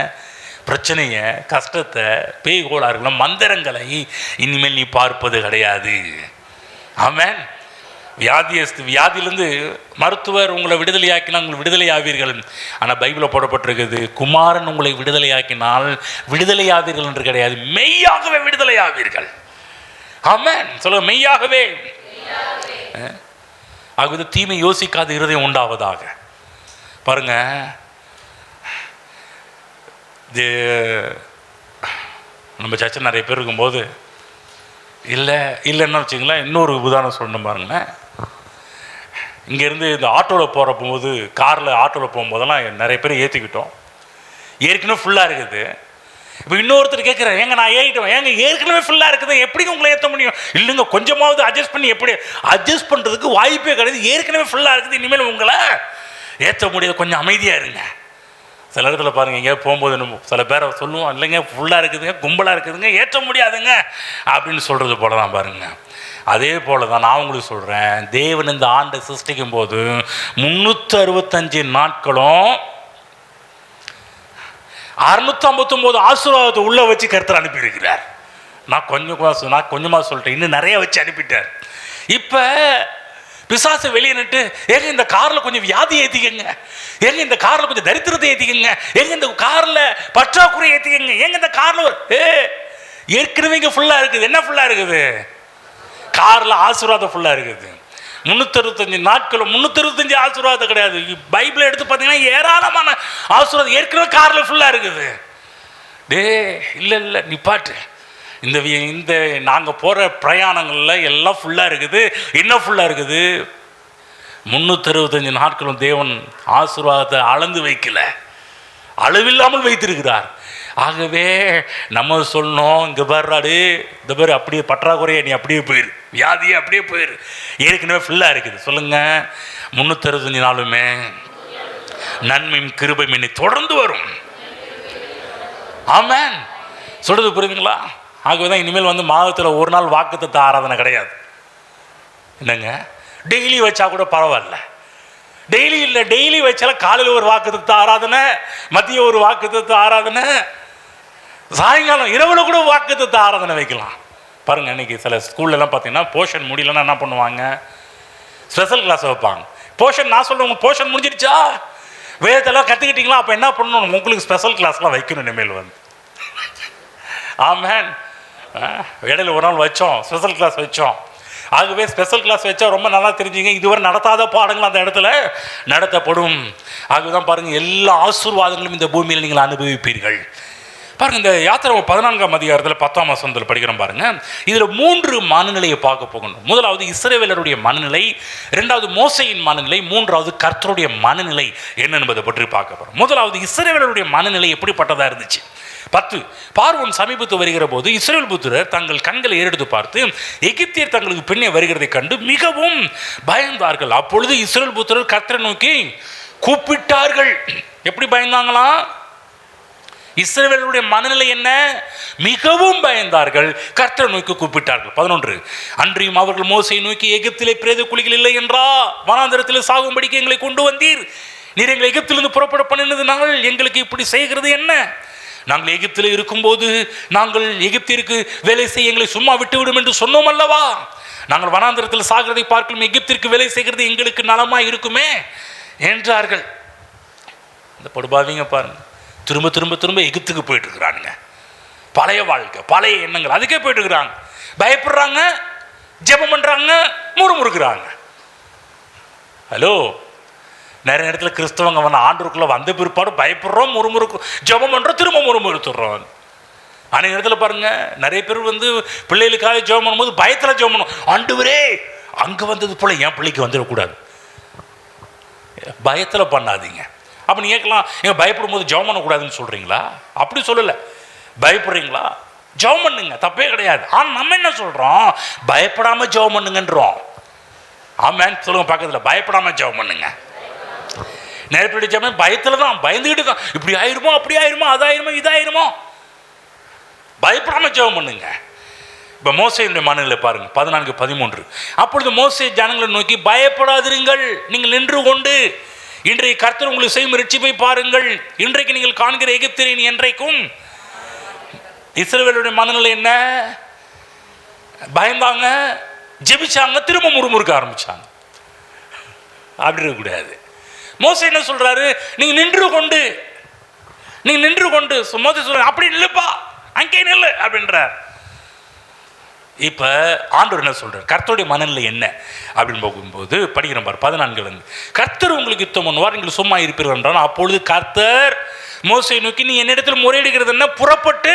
பிரச்சனையை, கஷ்டத்தை, பேய் கோளாறுகளை, மந்திரங்களை இனிமேல் நீ பார்ப்பது கிடையாது. ஆமென். வியாதியிலிருந்து மருத்துவர் உங்களை விடுதலையாக்கினால் உங்களை விடுதலை ஆவீர்கள். ஆனால் பைபிளில் போடப்பட்டிருக்குது, குமாரன் உங்களை விடுதலையாக்கினால் விடுதலை ஆவீர்கள் என்று கிடையாது, மெய்யாகவே விடுதலை ஆவீர்கள். ஆமென். சொல்லுங்க, மெய்யாகவே. ஆகுது தீமை யோசிக்காத இருதயம் உண்டாவதாக. பாருங்க, இது நம்ம சர்ச்சில் நிறைய பேர் இருக்கும்போது இல்லைன்னா வச்சுங்களேன், இன்னொரு உதாரணம் சொல்லணும் பாருங்களேன். இங்கேருந்து இந்த ஆட்டோவில் போகிறப்போது, காரில் ஆட்டோவில் போகும்போதெல்லாம் நிறைய பேர் ஏற்றிக்கிட்டோம், ஏற்கனவே ஃபுல்லாக இருக்குது. இப்போ இன்னொருத்தர் கேட்குறேன், ஏங்க நான் ஏறிட்டோம், ஏங்க ஏற்கனவே ஃபுல்லாக இருக்குது, எப்படிங்க உங்களை ஏற்ற முடியும்? இல்லைங்க, கொஞ்சமாவது அட்ஜஸ்ட் பண்ணி. எப்படி அட்ஜஸ்ட் பண்ணுறதுக்கு வாய்ப்பே கிடையாது, ஏற்கனவே ஃபுல்லாக இருக்குது, இனிமேல் உங்களை ஏற்ற முடியாது, கொஞ்சம் அமைதியாக இருங்க. சில இடத்துல பாருங்கள், எங்கேயா போகும்போது சில பேரை சொல்லுவோம், இல்லைங்க ஃபுல்லாக இருக்குதுங்க, கும்பலாக இருக்குதுங்க, ஏற்ற முடியாதுங்க அப்படின்னு சொல்கிறது போல தான் பாருங்க. அதே போல தான் நான் உங்களுக்கு சொல்கிறேன், தேவன் இந்த ஆண்டை சிருஷ்டிக்கும் போது 365 நாட்களும் 659 ஆசீர்வாதத்தை உள்ளே வச்சு கர்த்தர் அனுப்பியிருக்கிறார். நான் கொஞ்சமாக சொல்லிட்டேன், இன்னும் நிறைய வச்சு அனுப்பிட்டார். இப்போ பிசாசு வெளியே நின்று, ஏங்க இந்த காரில் கொஞ்சம் வியாதி ஏற்றிக்கங்க, ஏங்க இந்த காரில் கொஞ்சம் தரித்திரத்தை ஏற்றிக்கங்க, ஏங்க இந்த காரில் பற்றாக்குறை ஏற்றிக்கங்க, ஏங்க இந்த காரில் ஏற்கனவே இங்கே ஃபுல்லாக இருக்குது. என்ன ஃபுல்லாக இருக்குது? காரில் ஆசீர்வாதம் ஃபுல்லாக இருக்குது. 365 நாட்களும் 365 ஆசீர்வாதம் கிடையாது. பைபிளை எடுத்து பார்த்தீங்கன்னா ஏராளமான ஆசீர்வாதம் ஏற்கனவே காரில் ஃபுல்லாக இருக்குது. இல்லை நிப்பாட்டு, இந்த நாங்கள் போகிற பிரயாணங்களில் எல்லாம் ஃபுல்லாக இருக்குது. என்ன ஃபுல்லாக இருக்குது? 365 நாட்களும் தேவன் ஆசீர்வாதத்தை அளந்து வைக்கல, அளவில்லாமல் வைத்திருக்கிறார். ஆகவே நம்ம சொல்லணும், இங்கே பாரு, இந்த பேர் அப்படியே பற்றாக்குறையை நீ அப்படியே போயிரு, வியாதியே அப்படியே போயிரு, ஏற்கனவே ஃபுல்லாக இருக்குது. சொல்லுங்கள், 365 நாளுமே நன்மையும் கிருபையும் என்னை தொடர்ந்து வரும். ஆமென். சொல்கிறது புரியுதுங்களா? ஆகவே தான் இனிமேல் மாதத்தில் ஒரு நாள் வாக்குத்தத்த ஆராதனை கிடையாது. என்னங்க, டெய்லி வச்சா கூட பரவாயில்ல, டெய்லி இல்லை, டெய்லி வச்சாலும் காலையில் ஒரு வாக்குத்தத்த ஆராதனை, மதியம் ஒரு வாக்குத்தத்த ஆராதனை, சாயங்காலம் இரவில் கூட வாக்குத்தத்த ஆராதனை வைக்கலாம். பாருங்கள், இன்றைக்கி சில ஸ்கூல்லலாம் பார்த்தீங்கன்னா போர்ஷன் முடியலன்னா என்ன பண்ணுவாங்க? ஸ்பெஷல் கிளாஸ் வைப்பாங்க. போர்ஷன் நான் சொல்கிறேன், உங்கள் போர்ஷன் முடிஞ்சிருச்சா, வேதத்தெல்லாம் கற்றுக்கிட்டீங்களா, அப்போ என்ன பண்ணணும்? உங்களுக்கு ஸ்பெஷல் கிளாஸ்லாம் வைக்கணும் இனிமேல். ஆமென். இடையில ஒரு நாள் வச்சோம், ஸ்பெஷல் கிளாஸ் வச்சோம். ஆகவே ஸ்பெஷல் கிளாஸ் வச்சா ரொம்ப நல்லா தெரிஞ்சுங்க, இதுவரை நடத்தாத பாடங்கள் அந்த இடத்துல நடத்தப்படும். ஆகவேதான் பாருங்கள், எல்லா ஆசீர்வாதங்களும் இந்த பூமியில் நீங்கள் அனுபவிப்பீர்கள். பாருங்கள், இந்த யாத்திரை 14ஆம் அதிகாரத்தில் 10ஆம் வசனத்தில் படிக்கிறோம் பாருங்கள். இதில் 3 மனநிலையை பார்க்க போகணும். முதலாவது இஸ்ரவேலருடைய மனநிலை, 2வது மோசையின் மனநிலை, 3வது கர்த்தருடைய மனநிலை என்ன என்பதை பற்றி பார்க்க போகிறோம். முதலாவது இஸ்ரவேலருடைய மனநிலை எப்படிப்பட்டதாக இருந்துச்சு? 10 பார்வோன் சமீபத்து வருகிற போது இஸ்ரவேல் புத்திரர் தங்கள் கண்களை ஏறெடுத்து பார்த்து எகிப்தியர் தங்களுக்கு பின்னே வருகிறதை கண்டு மிகவும் பயந்தார்கள். அப்பொழுது இஸ்ரவேல் புத்திரர் கர்த்தரை நோக்கி கூப்பிட்டார்கள். எப்படி பயந்தாங்களாம்? இஸ்ரவேலுடைய மனநிலை என்ன? மிகவும் பயந்தார்கள், கர்த்தரை நோக்கி கூப்பிட்டார்கள். 11 அன்றியும் அவர்கள் மோசையை நோக்கி, எகிப்திலே பிரேத குழிகள் இல்லை என்றா வனாந்தரத்தில் சாகும்படிக்கு எங்களை கொண்டு வந்தீர்? நீர் எங்களை எகிப்திலிருந்து புறப்பட பண்ணினதுனால் எங்களுக்கு இப்படி செய்கிறது என்ன? நாங்கள் எகிப்தில் இருக்கும்போது நாங்கள் எகிப்திற்கு வேலை செய்ய எங்களை சும்மா விட்டுவிடும் என்று சொன்னோம் அல்லவா? நாங்கள் வனாந்தரத்தில் சாகிறதை பார்க்கலாம், எகிப்திற்கு வேலை செய்கிறது எங்களுக்கு நலமாக இருக்குமே என்றார்கள். இந்த படுபாவிங்க பாருங்க, திரும்ப திரும்ப திரும்ப எகிப்துக்கு போயிட்டு இருக்கிறானுங்க. பழைய வாழ்க்கை, பழைய எண்ணங்கள், அதுக்கே போயிட்டு இருக்கிறாங்க. பயப்படுறாங்க, ஜெபம் பண்ணுறாங்க, முறுமுறுக்கிறாங்க. ஹலோ, நிறைய இடத்துல கிறிஸ்தவங்க ஆண்டவருக்குள்ள வந்த பிற்பாடு பயப்படுறோம், முறுமுறுக்கும், ஜெபம் பண்ணுறோம், திரும்ப முறுமுறுத்துடுறோம். அன்றைய இடத்துல பாருங்க, நிறைய பேர் பிள்ளைகளுக்காக ஜெபம் பண்ணும்போது பயத்தில் ஜெபம் பண்ணும். ஆண்டவரே, அங்கே வந்தது போல என் பிள்ளைக்கு வந்துடக்கூடாது. பயத்தில் பண்ணாதீங்க. அப்போ நீ கேட்கலாம், எங்கள் பயப்படும் போது ஜெபம் பண்ணக்கூடாதுன்னு சொல்கிறீங்களா? அப்படி சொல்லலை. பயப்படுறீங்களா? ஜெபம் பண்ணுங்க, தப்பே கிடையாது. ஆனால் நம்ம என்ன சொல்கிறோம்? பயப்படாமல் ஜெபம் பண்ணுங்கன்றோம். ஆமாம், சொல்லுங்க பக்கத்தில், பயப்படாமல் ஜெபம் பண்ணுங்க. நிறைய பேர் ஜெபம் பயத்தில் தான், பயந்துக்கிட்டு தான், இப்படி ஆயிருமோ, அப்படி ஆயிருமோ, அதாயிருமோ, இதாயிருமோ. பயப்படாமல் ஜெபம் பண்ணுங்க. இப்போ மோசேயுடைய மனநிலை பாருங்க, 14:13. அப்பொழுது மோசே ஜனங்களை நோக்கி, பயப்படாதிருங்கள், நீங்கள் நின்று கொண்டு இன்றைய கர்த்தர் உங்களுக்கு செய்யும் ரட்சிப்பை பாருங்கள். இன்றைக்கு நீங்கள் காண்கிற எகிப்தியரின் என்றைக்கும். இஸ்ரவேலுடைய மனநிலை என்ன? பயந்தாங்க, ஜெபிச்சாங்க, திரும்ப முறுமுறுக்க ஆரம்பிச்சாங்க. அப்படி இருக்கக்கூடாது. மோசே என்ன சொல்றாரு? நீங்க நின்று கொண்டு, நீங்க நின்று கொண்டு. மோசே சொல்ற, அப்படி நில்லுப்பா, அங்கே நில்லு அப்படின்றார். இப்ப ஆண்டவர் என்ன சொல்றார்? கர்த்தருடைய மனநிலை என்ன அப்படின்னு போகும்போது படிக்கிறோம் பாரு, 14 கர்த்தர் உங்களுக்கு யுத்தம் பண்ணுவார், நீங்கள் சும்மா இருப்பீர்கள் என்றால், அப்பொழுது கர்த்தர் மோசையை நோக்கி, நீ என்னிடத்தில் முறையிடுகிறது என்ன? புறப்பட்டு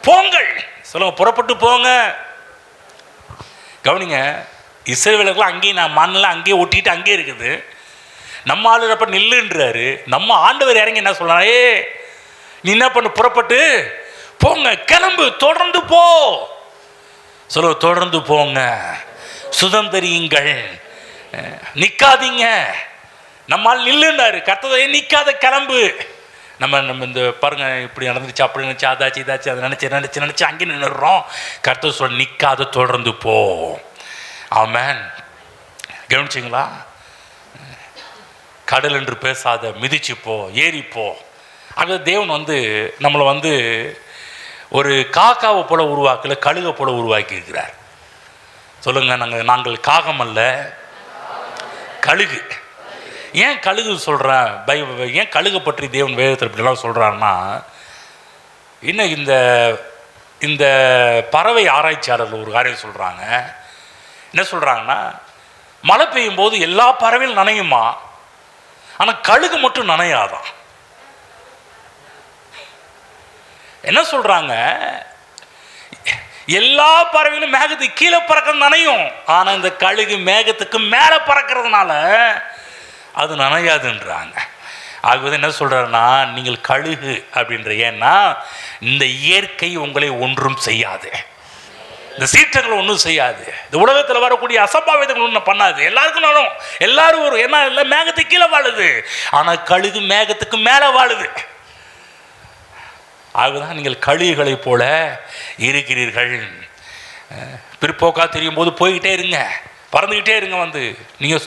போங்கள். சொல்லுங்க, புறப்பட்டு போங்க. கவனிங்க, இஸ்ரவேலர்கள் அங்கேயே நான் மண்ணில் அங்கேயே ஒட்டிட்டு அங்கேயே இருக்குது. நம்ம ஆளுறப்ப நில்லுன்றாரு. நம்ம ஆண்டவர் இறங்கி என்ன சொல்றாரு? நீ என்ன பண்ணு? புறப்பட்டு போங்க, கிளம்பு, தொடர்ந்து போ. சொல்ல, தொடர்ந்து போங்க, சுதந்திரியுங்கள், நிற்காதீங்க. நம்மால் நில்லுன்னாரு. கர்த்தரை நிற்காத, கிளம்பு. நம்ம இந்த பாருங்க, இப்படி நடந்துச்சு, அப்படி நினச்சி, அதாச்சு இதாச்சு, அதை நினச்சி அங்கே நின்றுறோம். கர்த்தர் சொல்ல, நிற்காத, தொடர்ந்து போ. ஆமென். கவனிச்சிங்களா? கடல் என்று பேசாத, மிதிச்சு போ, ஏறிப்போ. ஆக தேவன் நம்மளை ஒரு காக்காவை போல உருவாக்கல, கழுகை போல உருவாக்கி இருக்கிறார். சொல்லுங்க, நாங்கள் காகம் அல்ல, கழுகு. ஏன் கழுகு சொல்கிறேன்? ஏன் கழுகை பற்றி தேவன் வேதத்தில் இப்படிலாம் சொல்கிறாருன்னா, இன்னும் இந்த பறவை ஆராய்ச்சியாளர்கள் ஒரு காரியம் சொல்கிறாங்க. என்ன சொல்கிறாங்கன்னா, மழை பெய்யும் போது எல்லா பறவையும் நனையுமா, ஆனால் கழுகு மட்டும் நனையாதான். என்ன சொல்றாங்க? எல்லா பறவைகளும் மேகத்துக்கு கீழே பறக்க நனையும், ஆனா இந்த கழுகு மேகத்துக்கு மேல பறக்கிறதுனால அது நனையாதுன்றாங்க. ஆகவே என்ன சொல்றாருன்னா, நீங்கள் கழுகு அப்படின்ற, ஏன்னா இந்த இயற்கை உங்களை ஒன்றும் செய்யாது, இந்த சீற்றங்கள் ஒன்றும் செய்யாது, இந்த உலகத்தில் வரக்கூடிய அசம்பாவிதங்கள் ஒன்றும் பண்ணாது. எல்லாருக்கும் நானும் எல்லாரும் ஒரு, ஏன்னா இல்லை மேகத்துக்கு கீழே வாழுது, ஆனால் கழுகு மேகத்துக்கு மேலே வாழுது. ஆகதான் நீங்கள் கழுகுகளை போல இருக்கிறீர்கள். பிற்போக்கா தெரியும் போது போய்கிட்டே இருங்க, பறந்துக்கிட்டே இருங்க.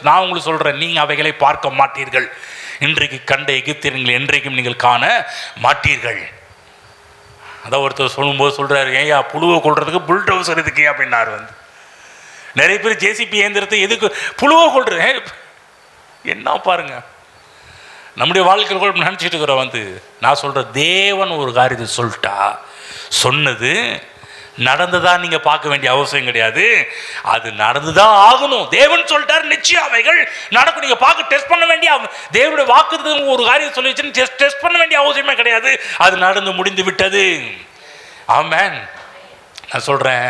நான் உங்களுக்கு சொல்கிறேன், நீங்கள் அவைகளை பார்க்க மாட்டீர்கள். இன்றைக்கு கண்ட எகிப்தியர்கள் என்றைக்கும் நீங்கள் காண மாட்டீர்கள். அதான் ஒருத்தர் சொல்லும்போது சொல்கிறாரு, ஏயா புழுவை கொள்றதுக்கு புல்டோசர் எதுக்கு அப்படின்னாரு. நிறைய பேர் ஜேசிபி இயந்திரத்தை எதுக்கு புழுவை கொள்றேன்? என்ன பாருங்க, நம்முடைய வாழ்க்கையில் கூட நினச்சிட்டு இருக்கிறோம். நான் சொல்கிற, தேவன் ஒரு காரியத்தை சொல்லிட்டா சொன்னது நடந்ததா நீங்க பார்க்க வேண்டிய அவசியம் கிடையாது, அது நடந்துதான் ஆகணும். தேவன் சொல்லிட்டாரு, நிச்சயம் அவைகள் நடக்கும். நீங்க பார்க்க டெஸ்ட் பண்ண வேண்டிய, தேவனுடைய வாக்குறது ஒரு காரியம் சொல்லி வச்சு டெஸ்ட் பண்ண வேண்டிய அவசியமே கிடையாது, அது நடந்து முடிந்து விட்டது. ஆமென். நான் சொல்றேன்,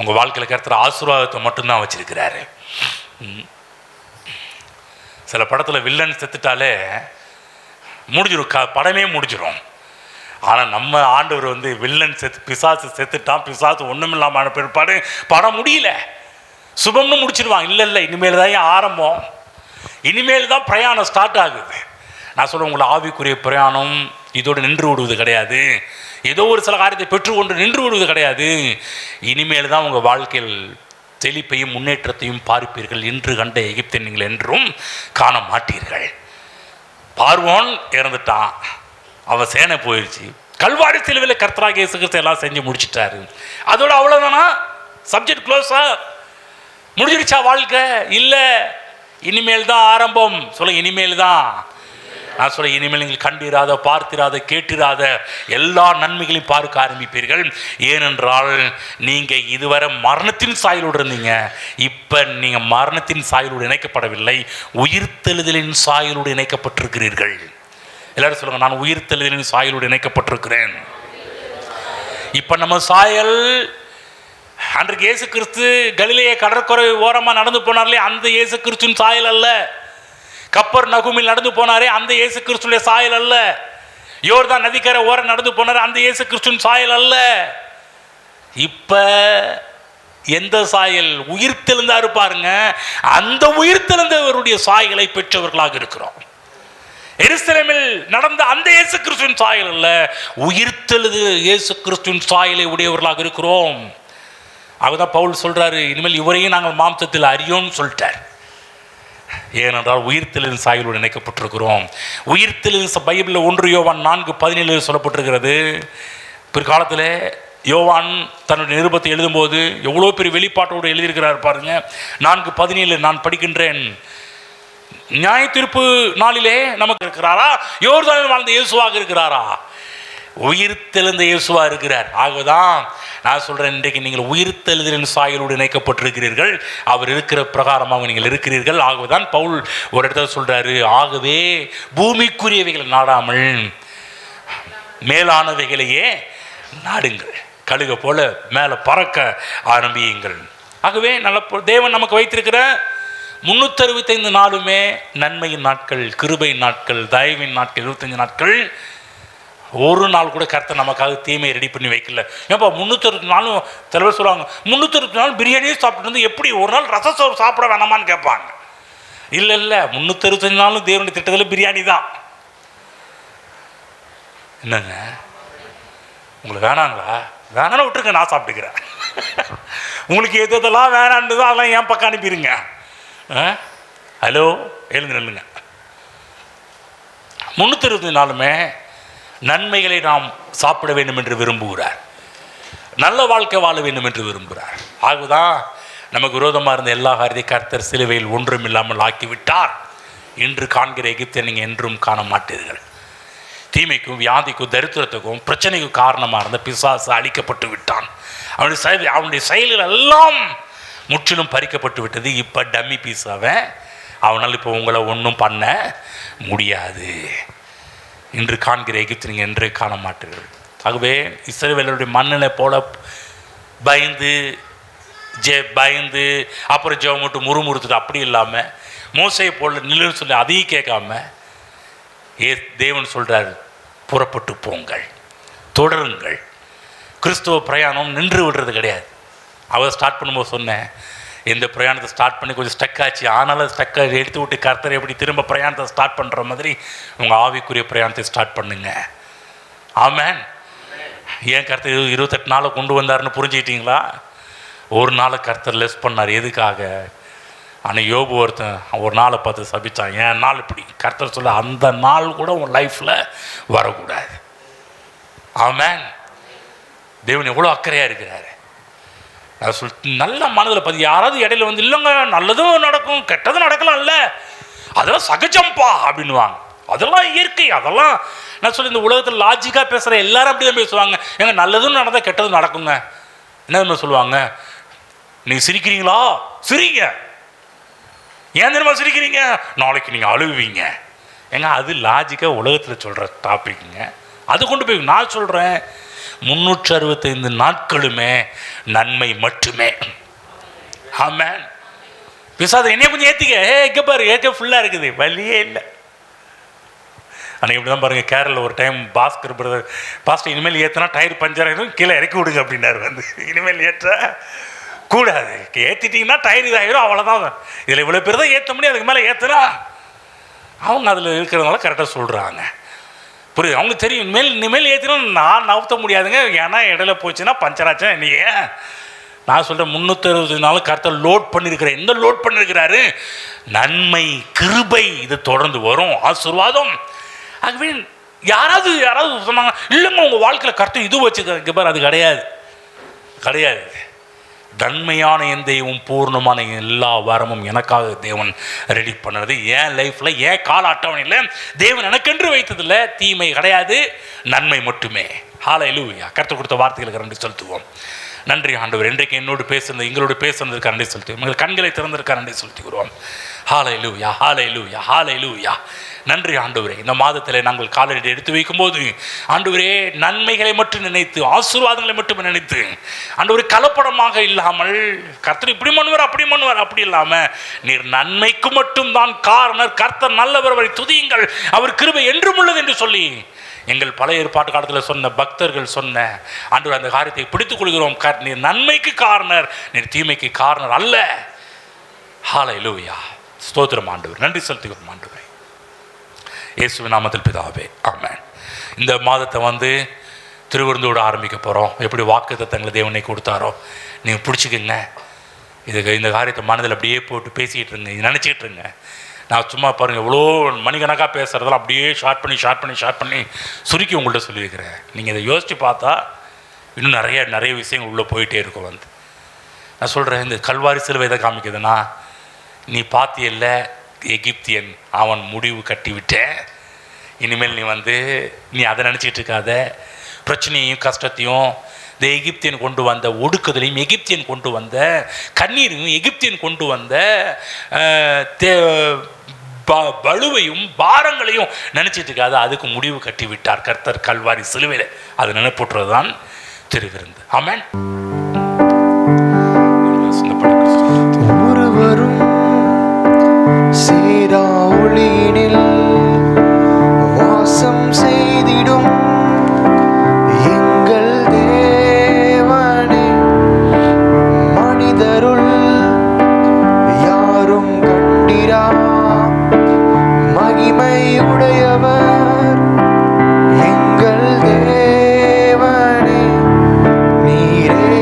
உங்க வாழ்க்கையில கர்த்தர் ஆசீர்வாதத்தை மட்டும்தான் வச்சிருக்கிறாரு. சில படத்துல வில்லன் செத்துட்டாலே முடிஞ்சிடும், படமே முடிஞ்சிடும். ஆனால் நம்ம ஆண்டவர் வில்லன் பிசாசு செத்துட்டான், பிசாசு ஒன்றும் இல்லாமல் பிற்பாடு படம் முடியல, சுபம்னு முடிச்சிடுவான். இல்லை, இனிமேல் தான் ஆரம்பம், இனிமேல் தான் பிரயாணம் ஸ்டார்ட் ஆகுது. நான் சொல்ல, உங்களை ஆவிக்குரிய பிரயாணம் இதோடு நின்று விடுவது கிடையாது, ஏதோ ஒரு சில காரியத்தை பெற்றுக்கொண்டு நின்று விடுவது கிடையாது. இனிமேல் தான் உங்கள் வாழ்க்கையில் செழிப்பையும் முன்னேற்றத்தையும் பார்ப்பீர்கள். இன்று கண்ட எகிப்தை நீங்கள் என்றும் காண மாட்டீர்கள். பார்வோன் இறந்துட்டான், அவன் சேனை போயிடுச்சு. கல்வாரி சிலுவையில் கர்த்தராகிய இயேசு கிறிஸ்து எல்லாம் செஞ்சு முடிச்சிட்டாரு. அதோட அவ்வளோதானா? சப்ஜெக்ட் க்ளோஸா? முடிஞ்சிருச்சா வாழ்க்கை? இல்லை, இனிமேல் தான் ஆரம்பம். சொல்ல, இனிமேல் தான். நான் சொல்ல, இனிமேல் நீங்கள் கண்டிராத, பார்த்திராத, கேட்டிராத எல்லா நன்மைகளையும் பார்க்க ஆரம்பிப்பீர்கள். ஏனென்றால் நீங்கள் இதுவரை மரணத்தின் சாயலோடு இருந்தீங்க, இப்போ நீங்கள் மரணத்தின் சாயலோடு இணைக்கப்படவில்லை, உயிர்த்தெழுதலின் சாயலோடு இணைக்கப்பட்டிருக்கிறீர்கள். எல்லாரும் சொல்லுங்க, நான் உயிர்த்தெழுதலின் சாயலோடு இணைக்கப்பட்டிருக்கிறேன். இப்ப நம்ம சாயல், அன்றைக்கு இயேசு கிறிஸ்து கலிலேய கடற்கரை ஓரமா நடந்து போனார்களே, அந்த இயேசு கிறிஸ்துவின் சாயல் அல்ல. கப்பர் நகுமில் நடந்து போனாரே, அந்த இயேசு கிறிஸ்துடைய சாயல் அல்ல. யோர்தான் நதிக்கரை ஓரம் நடந்து போனாரே, அந்த இயேசு கிறிஸ்துவின் சாயல் அல்ல. இப்ப எந்த சாயல்? உயிர்த்தெழுந்தாரு பாருங்க, அந்த உயிர்த்தெழுந்தவருடைய சாயலை பெற்றவர்களாக இருக்கிறோம். எருசலேமில் நடந்த அந்த இயேசு கிறிஸ்துவின் சாயல் அல்ல, உயிர்த்தெழுது இயேசு கிறிஸ்துவின் சாயலை உடையவர்களாக இருக்கிறோம். அதுதான் பவுல் சொல்றாரு, இனிமேல் இவரையும் நாங்கள் மாம்சத்தில் அறியோம்னு சொல்லிட்டார். ஏனென்றால் உயிர்த்தெழுதின் சாயலோடு இணைக்கப்பட்டிருக்கிறோம். உயிர்த்தெழுதின் பைபிளில் 1 யோவான் 4:17 சொல்லப்பட்டிருக்கிறது. பிற்காலத்தில் யோவான் தன்னுடைய நிருபத்தை எழுதும்போது எவ்வளோ பெரிய வெளிப்பாட்டோடு எழுதியிருக்கிறார் பாருங்க. 4:17 நான் படிக்கின்றேன். நியாய தீர்ப்பு நாளிலே நமக்கு இருக்கிறாரா, யோர்தானில் வாழ்ந்த இயேசுவாக இருக்கிறாரா? உயிர்த்தெழுந்த இயேசுவா இருக்கிறார். ஆகதான் நான் சொல்றேன், இன்றைக்கு நீங்கள் உயிர்த்தெழுதலின் சாயலோடு இணைக்கப்பட்டிருக்கிறீர்கள். அவர் இருக்கிற பிரகாரமாக நீங்கள் இருக்கிறீர்கள். ஆகவேதான் பவுல் ஒரு இடத்துல சொல்றாரு, ஆகவே பூமிக்குரியவைகளை நாடாமல் மேலானவைகளையே நாடுங்கள், கழுக போல மேலே பறக்க ஆரம்பியுங்கள். ஆகவே நல்ல தேவன் நமக்கு வைத்திருக்கிற 365 நாளுமே நன்மையின் நாட்கள், கிருபையின் நாட்கள், தயவின் நாட்கள், 25 நாட்கள். ஒரு நாள் கூட கர்த்தர் நமக்காக தீமையை ரெடி பண்ணி வைக்கல. ஏப்பா 360 நாளும் சில பேர் சொல்லுவாங்க, 360 நாள் பிரியாணியே சாப்பிட்டு வந்து எப்படி ஒரு நாள் ரசசோறு சாப்பிட வேணாமான்னு கேட்பாங்க. இல்லை 365 நாளும் தேவனுடைய திட்டத்தில் பிரியாணி தான். என்னங்க உங்களுக்கு வேணாங்களா? வேணாலும் விட்டுருங்க, நான் சாப்பிட்டுக்கிறேன். உங்களுக்கு எதெல்லாம் வேணான்னு அதெல்லாம் என் பக்கம் அனுப்பிடுங்க. ஹலோ, எழுந்து நில்லுங்க. 360 நாளுமே நன்மைகளை நாம் சாப்பிட வேண்டும் என்று விரும்புகிறார், நல்ல வாழ்க்கை வாழ வேண்டும் என்று விரும்புகிறார். ஆகுதான் நமக்கு விரோதமாக இருந்த எல்லா காரியத்தையும் கர்த்தர் சிலுவையில் ஒன்றும் இல்லாமல் ஆக்கிவிட்டார். இன்று காண்கிற எகிப்தை நீங்கள் என்றும் காண மாட்டீர்கள். தீமைக்கும் வியாதிக்கும் தரித்திரத்துக்கும் பிரச்சனைக்கும் காரணமாக இருந்த பிசாசு அழிக்கப்பட்டு விட்டான். அவனுடைய செயல்கள் எல்லாம் முற்றிலும் பறிக்கப்பட்டு விட்டது. இப்போ டம்மி பீஸாவை அவனால் இப்போ உங்களை ஒன்றும் பண்ண முடியாது. இன்று காண்கிற எகிப்து நீங்கள் என்றே காண மாட்டீர்கள். ஆகவே இஸ்ரவேலருடைய மண்ணினை போல பயந்து அப்புறம் ஜெபம் மட்டும் முறுமுறுத்துட்டு அப்படி இல்லாமல் மோசையை போல நிலுன்னு சொல்லி அதையும் கேட்காம தேவன் சொல்கிறார், புறப்பட்டு போங்கள், தொடருங்கள். கிறிஸ்துவ பிரயாணம் நின்று விடுறது கிடையாது. அவர் ஸ்டார்ட் பண்ணும்போது சொன்னேன், இந்த பிரயாணத்தை ஸ்டார்ட் பண்ணி கொஞ்சம் ஸ்டக் ஆச்சு, ஆனாலும் ஸ்டக்கை எடுத்து விட்டு கர்த்தரை எப்படி திரும்ப பிரயாணத்தை ஸ்டார்ட் பண்ணுற மாதிரி உங்கள் ஆவிக்குரிய பிரயாணத்தை ஸ்டார்ட் பண்ணுங்க. ஆமென். ஏன் கர்த்தர் 28 நாளை கொண்டு வந்தாருன்னு புரிஞ்சுக்கிட்டீங்களா? ஒரு நாளை கர்த்தர் லெஸ் பண்ணார். எதுக்காக? ஆனால் யோபு ஒருத்தன் ஒரு நாளை பார்த்து சபித்தான், ஏன் நாள் இப்படி. கர்த்தர் சொல்ல, அந்த நாள் கூட உன் லைஃப்பில் வரக்கூடாது. ஆமென். தேவன் எவ்வளோ அக்கறையாக இருக்கிறாரு. நான் நல்ல மனதில் பார்த்து யாராவது இடையில வந்து இல்லைங்க நல்லதும் நடக்கும் கெட்டதும் நடக்கலாம், இல்லை அதெல்லாம் சகஜம்பா அப்படின்வாங்க. அதெல்லாம் இயற்கை. அதெல்லாம் நான் சொல்லி இந்த உலகத்தில் லாஜிக்காக பேசுகிற எல்லாரும் அப்படி தான் பேசுவாங்க. ஏங்க நல்லதும் நடந்தால் கெட்டதும் நடக்குங்க. என்ன சொல்லுவாங்க, நீங்கள் சிரிக்கிறீங்களா, சிரிங்க. ஏன் தெரியுமா சிரிக்கிறீங்க, நாளைக்கு நீங்கள் அழுவீங்க. ஏங்க அது லாஜிக்காக உலகத்தில் சொல்கிற டாபிக்ங்க. அது கொண்டு போய் நான் சொல்கிறேன், 365 நாட்களுமே நன்மை மட்டுமே. ஆமென். பிசாசு என்னைய கொஞ்சம் ஏற்றிக்க, எங்கே பாரு ஏற்க ஃபுல்லாக இருக்குது, வழியே இல்லை. ஆனால் இப்படி தான் பாருங்கள், கேரளில் ஒரு டைம் பாஸ்கர் பிரதர், பாஸ்டர் இனிமேல் ஏற்றினா டயர் பஞ்சர் ஆகிடும், கீழே இறக்கி விடுங்க அப்படின்னாரு. வந்து இனிமேல் ஏற்ற கூடாது, ஏற்றிட்டிங்கன்னா டயர் இதாகிடும், அவ்வளோதான். இதில் இவ்வளோ பேர் தான் ஏற்ற முடியும், அதுக்கு மேலே ஏற்றுனா அவங்க அதில் இருக்கிறதுனால கரெக்டாக சொல்கிறாங்க. புரியுது, அவங்க தெரியும். இனிமேல் ஏற்றினா நான் நவுத்த முடியாதுங்க, ஏன்னா இடையில போச்சுன்னா பஞ்சர் ஆச்சுன்னா நீங்கள். நான் சொல்கிறேன் 360 நாள் கர்த்தர் லோட் பண்ணியிருக்கிறேன். எங்கே லோட் பண்ணியிருக்கிறாரு? நன்மை, கிருபை, இது தொடர்ந்து வரும், ஆசீர்வாதம். ஆகவே யாராவது சொன்னாங்க, இல்லைங்க உங்கள் வாழ்க்கையில் கர்த்தர் இது வச்சுக்க பாரு, அது கிடையாது. நன்மையான என் தெய்வம், பூர்ணமான எல்லா வாரமும் எனக்காக தேவன் ரெடி பண்ணுறது. என் லைஃப்பில் என் கால அட்டவணையில் தேவன் எனக்கென்று வைத்ததில்லை. தீமை கிடையாது, நன்மை மட்டுமே. ஹல்லேலூயா. கர்த்தர் கொடுத்த வார்த்தைகளுக்கு நன்றி செலுத்துவோம். நன்றி ஆண்டவர், இன்றைக்கு என்னோடு பேசுனது, எங்களோடு பேசுனதுக்கு நன்றி செலுத்துவோம். எங்கள் கண்களை திறந்திருக்க நன்றி செலுத்துகிறோம். ஹல்லேலூயா, ஹல்லேலூயா, ஹல்லேலூயா. நன்றி ஆண்டவரே. இந்த மாதத்தில் நாங்கள் காலடி எடுத்து வைக்கும்போது ஆண்டவரே, நன்மைகளை மட்டும் நினைத்து, ஆசீர்வாதங்களை மட்டும் நினைத்து, ஆண்டவரே கலப்படமாக இல்லாமல், கர்த்தர் இப்படி பண்ணுவார் அப்படி பண்ணுவார் அப்படி இல்லாமல், நீர் நன்மைக்கு மட்டும் தான் காரணர், கர்த்தர் நல்லவர், அவரை துதியுங்கள், அவர் கிருபை என்றும் உள்ளது என்று சொல்லி எங்கள் பழைய ஏற்பாட்டு காலத்தில் சொன்ன பக்தர்கள் சொன்ன ஆண்டவர் அந்த காரியத்தை பிடித்துக் கொள்கிறோம். நீர் நன்மைக்கு காரணர், நீர் தீமைக்கு காரணர் அல்ல. ஹல்லேலூயா. ஸ்தோத்திரம் ஆண்டவர், நன்றி செலுத்துகிறோம் ஆண்டவரே, இயேசுவின் நாமத்தில் பிதாவே, ஆமென். இந்த மாதத்தை திருவிருந்தோடு ஆரம்பிக்க போகிறோம். எப்படி வாக்குத்தத்தங்களை தேவனை கொடுத்தாரோ நீங்கள் பிடிச்சிக்கங்க. இந்த காரியத்தை மனதில் அப்படியே போட்டு பேசிக்கிட்டு இருங்க, நினச்சிக்கிட்டு இருங்க. நான் சும்மா பாருங்கள், எவ்வளோ மணிக்கணக்காக பேசுகிறதெல்லாம் அப்படியே ஷார்ட் பண்ணி சுருக்கி உங்கள்கிட்ட சொல்லியிருக்கிறேன். நீங்கள் இதை யோசித்து பார்த்தா இன்னும் நிறைய விஷயங்கள் உள்ளே போயிட்டே இருக்கும். நான் சொல்கிறேன், இந்த கல்வாரி சிலுவை எதை காமிக்குதுன்னா, நீ பாத்தியல்ல எகிப்தியன், அவன் முடிவு கட்டிவிட்டேன். இனிமேல் நீ அதை நினச்சிக்கிட்டு இருக்காத. பிரச்சனையும் கஷ்டத்தையும், இந்த எகிப்தியன் கொண்டு வந்த ஒடுக்குதலையும், எகிப்தியன் கொண்டு வந்த கண்ணீரையும், எகிப்தியன் கொண்டு வந்த பலுவையும் பாரங்களையும் நினச்சிட்டு இருக்காது. அதுக்கு முடிவு கட்டி விட்டார் கர்த்தர் கல்வாரி சிலுவையில். அது நினைப்பூட்டுறது தான் திருவிருந்து. ஆமென். ஒருவரும் சீரா ஒளியினில் வாசம் செய்திடும் எங்கள் தேவனே, மனிதருள் யாரும் கண்டிரா மகிமை உடையவர் எங்கள் தேவனே, நீரே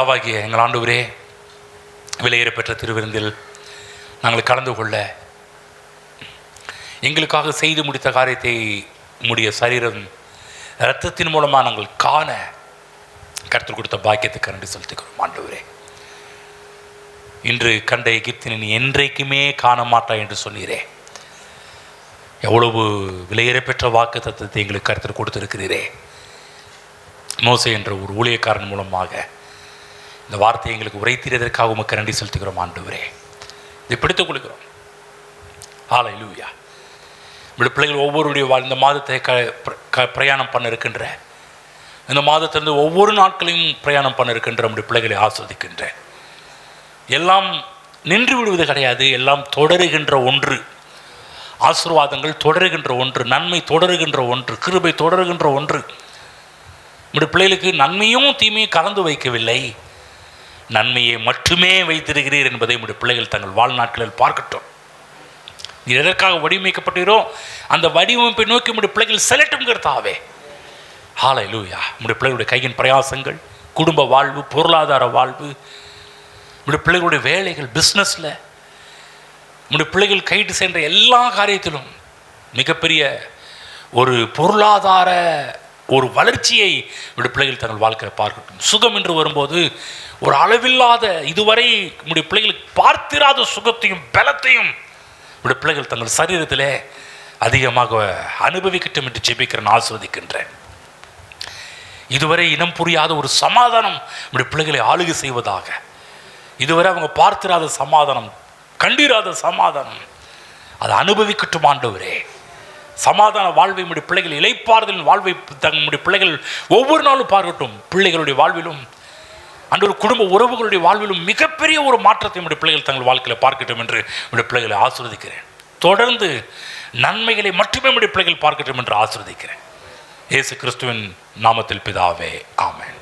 பிதாவாகிய எங்கள் ஆண்டவரே, விலையேற பெற்ற திருவிருந்தில் நாங்கள் கலந்து கொள்ள எங்களுக்காக செய்து முடித்த காரியத்தை உம்முடைய சரீரம் இரத்தத்தின் மூலமாக நாங்கள் காண கர்த்தர் கொடுத்த பாக்கியத்துக்கு நன்றி செலுத்துகிறோம் ஆண்டவரே. இன்று கண்ட எகிப்தினை நீ என்றைக்குமே காண மாட்டாய் என்று சொன்னீரே. எவ்வளவு விலையேற பெற்ற வாக்கு தத்துவத்தை எங்களுக்கு கர்த்தர் கொடுத்திருக்கிறீரே. மோசே என்ற ஒரு ஊழியக்காரன் மூலமாக இந்த வார்த்தையை எங்களுக்கு உரைத்தீரதற்காக உமக்கு நன்றி செலுத்துகிறோம் ஆண்டவரே. இதை பிடித்துக் கொள்கிறோம். ஹல்லேலூயா. நம்முடைய பிள்ளைகள் ஒவ்வொருடைய இந்த மாதத்தை பிரயாணம் பண்ண இருக்கின்ற, இந்த மாதத்திலிருந்து ஒவ்வொரு நாட்களையும் பிரயாணம் பண்ண இருக்கின்ற நம்முடைய பிள்ளைகளை ஆஸ்வதிக்கின்ற, எல்லாம் நின்று விடுவது கிடையாது, எல்லாம் தொடருகின்ற ஒன்று. ஆசீர்வாதங்கள் தொடருகின்ற ஒன்று, நன்மை தொடருகின்ற ஒன்று, கிருபை தொடருகின்ற ஒன்று. நம்முடைய பிள்ளைகளுக்கு நன்மையும் தீமையும் கலந்து வைக்கவில்லை, நன்மையை மட்டுமே வைத்திருக்கிறீர் என்பதை நம்முடைய பிள்ளைகள் தங்கள் வாழ்நாட்களில் பார்க்கட்டும். நீ எதற்காக வடிவமைக்கப்பட்டீரோ அந்த வடிவமைப்பை நோக்கி நம்முடைய பிள்ளைகள் செல்லட்டும் கர்த்தாவே. ஹல்லேலூயா. நம்முடைய பிள்ளைகளுடைய கையின் பிரயாசங்கள், குடும்ப வாழ்வு, பொருளாதார வாழ்வு, நம்முடைய பிள்ளைகளுடைய வேலைகள், பிஸ்னஸில் நம்முடைய பிள்ளைகள் கைட்டு சென்ற எல்லா காரியத்திலும் மிகப்பெரிய ஒரு பொருளாதார ஒரு வளர்ச்சியை நம்முடைய பிள்ளைகள் தங்கள் வாழ்க்கையில் பார்க்கட்டும். சுகம் என்று வரும்போது ஒரு அளவில்லாத, இதுவரை நம்முடைய பிள்ளைகளுக்கு பார்த்திராத சுகத்தையும் பலத்தையும் நம்முடைய பிள்ளைகள் தங்கள் சரீரத்தில் அதிகமாக அனுபவிக்கட்டும் என்று ஜெபிக்கிறேன், ஆசீர்வதிக்கின்றேன். இதுவரை இனம் புரியாத ஒரு சமாதானம் நம்முடைய பிள்ளைகளை ஆளுகை செய்வதாக. இதுவரை அவங்க பார்த்திராத சமாதானம், கண்டிராத சமாதானம், அதை அனுபவிக்கட்டும் ஆண்டவரே. சமாதான வாழ்வை நம்முடைய பிள்ளைகள், இளைப்பாறுதலின் வாழ்வை தங்களுடைய பிள்ளைகள் ஒவ்வொரு நாளும் பார்க்கட்டும். பிள்ளைகளுடைய வாழ்விலும் அன்று குடும்ப உறவுகளுடைய வாழ்விலும் மிகப்பெரிய ஒரு மாற்றத்தை நம்முடைய பிள்ளைகள் தங்கள் வாழ்க்கையில் பார்க்கட்டும் என்று நம்முடைய பிள்ளைகளை ஆசீர்வதிக்கிறேன். தொடர்ந்து நன்மைகளை மட்டுமே நம்முடைய பிள்ளைகள் பார்க்கட்டும் என்று ஆசீர்வதிக்கிறேன். இயேசு கிறிஸ்துவின் நாமத்தில் பிதாவே, ஆமென்.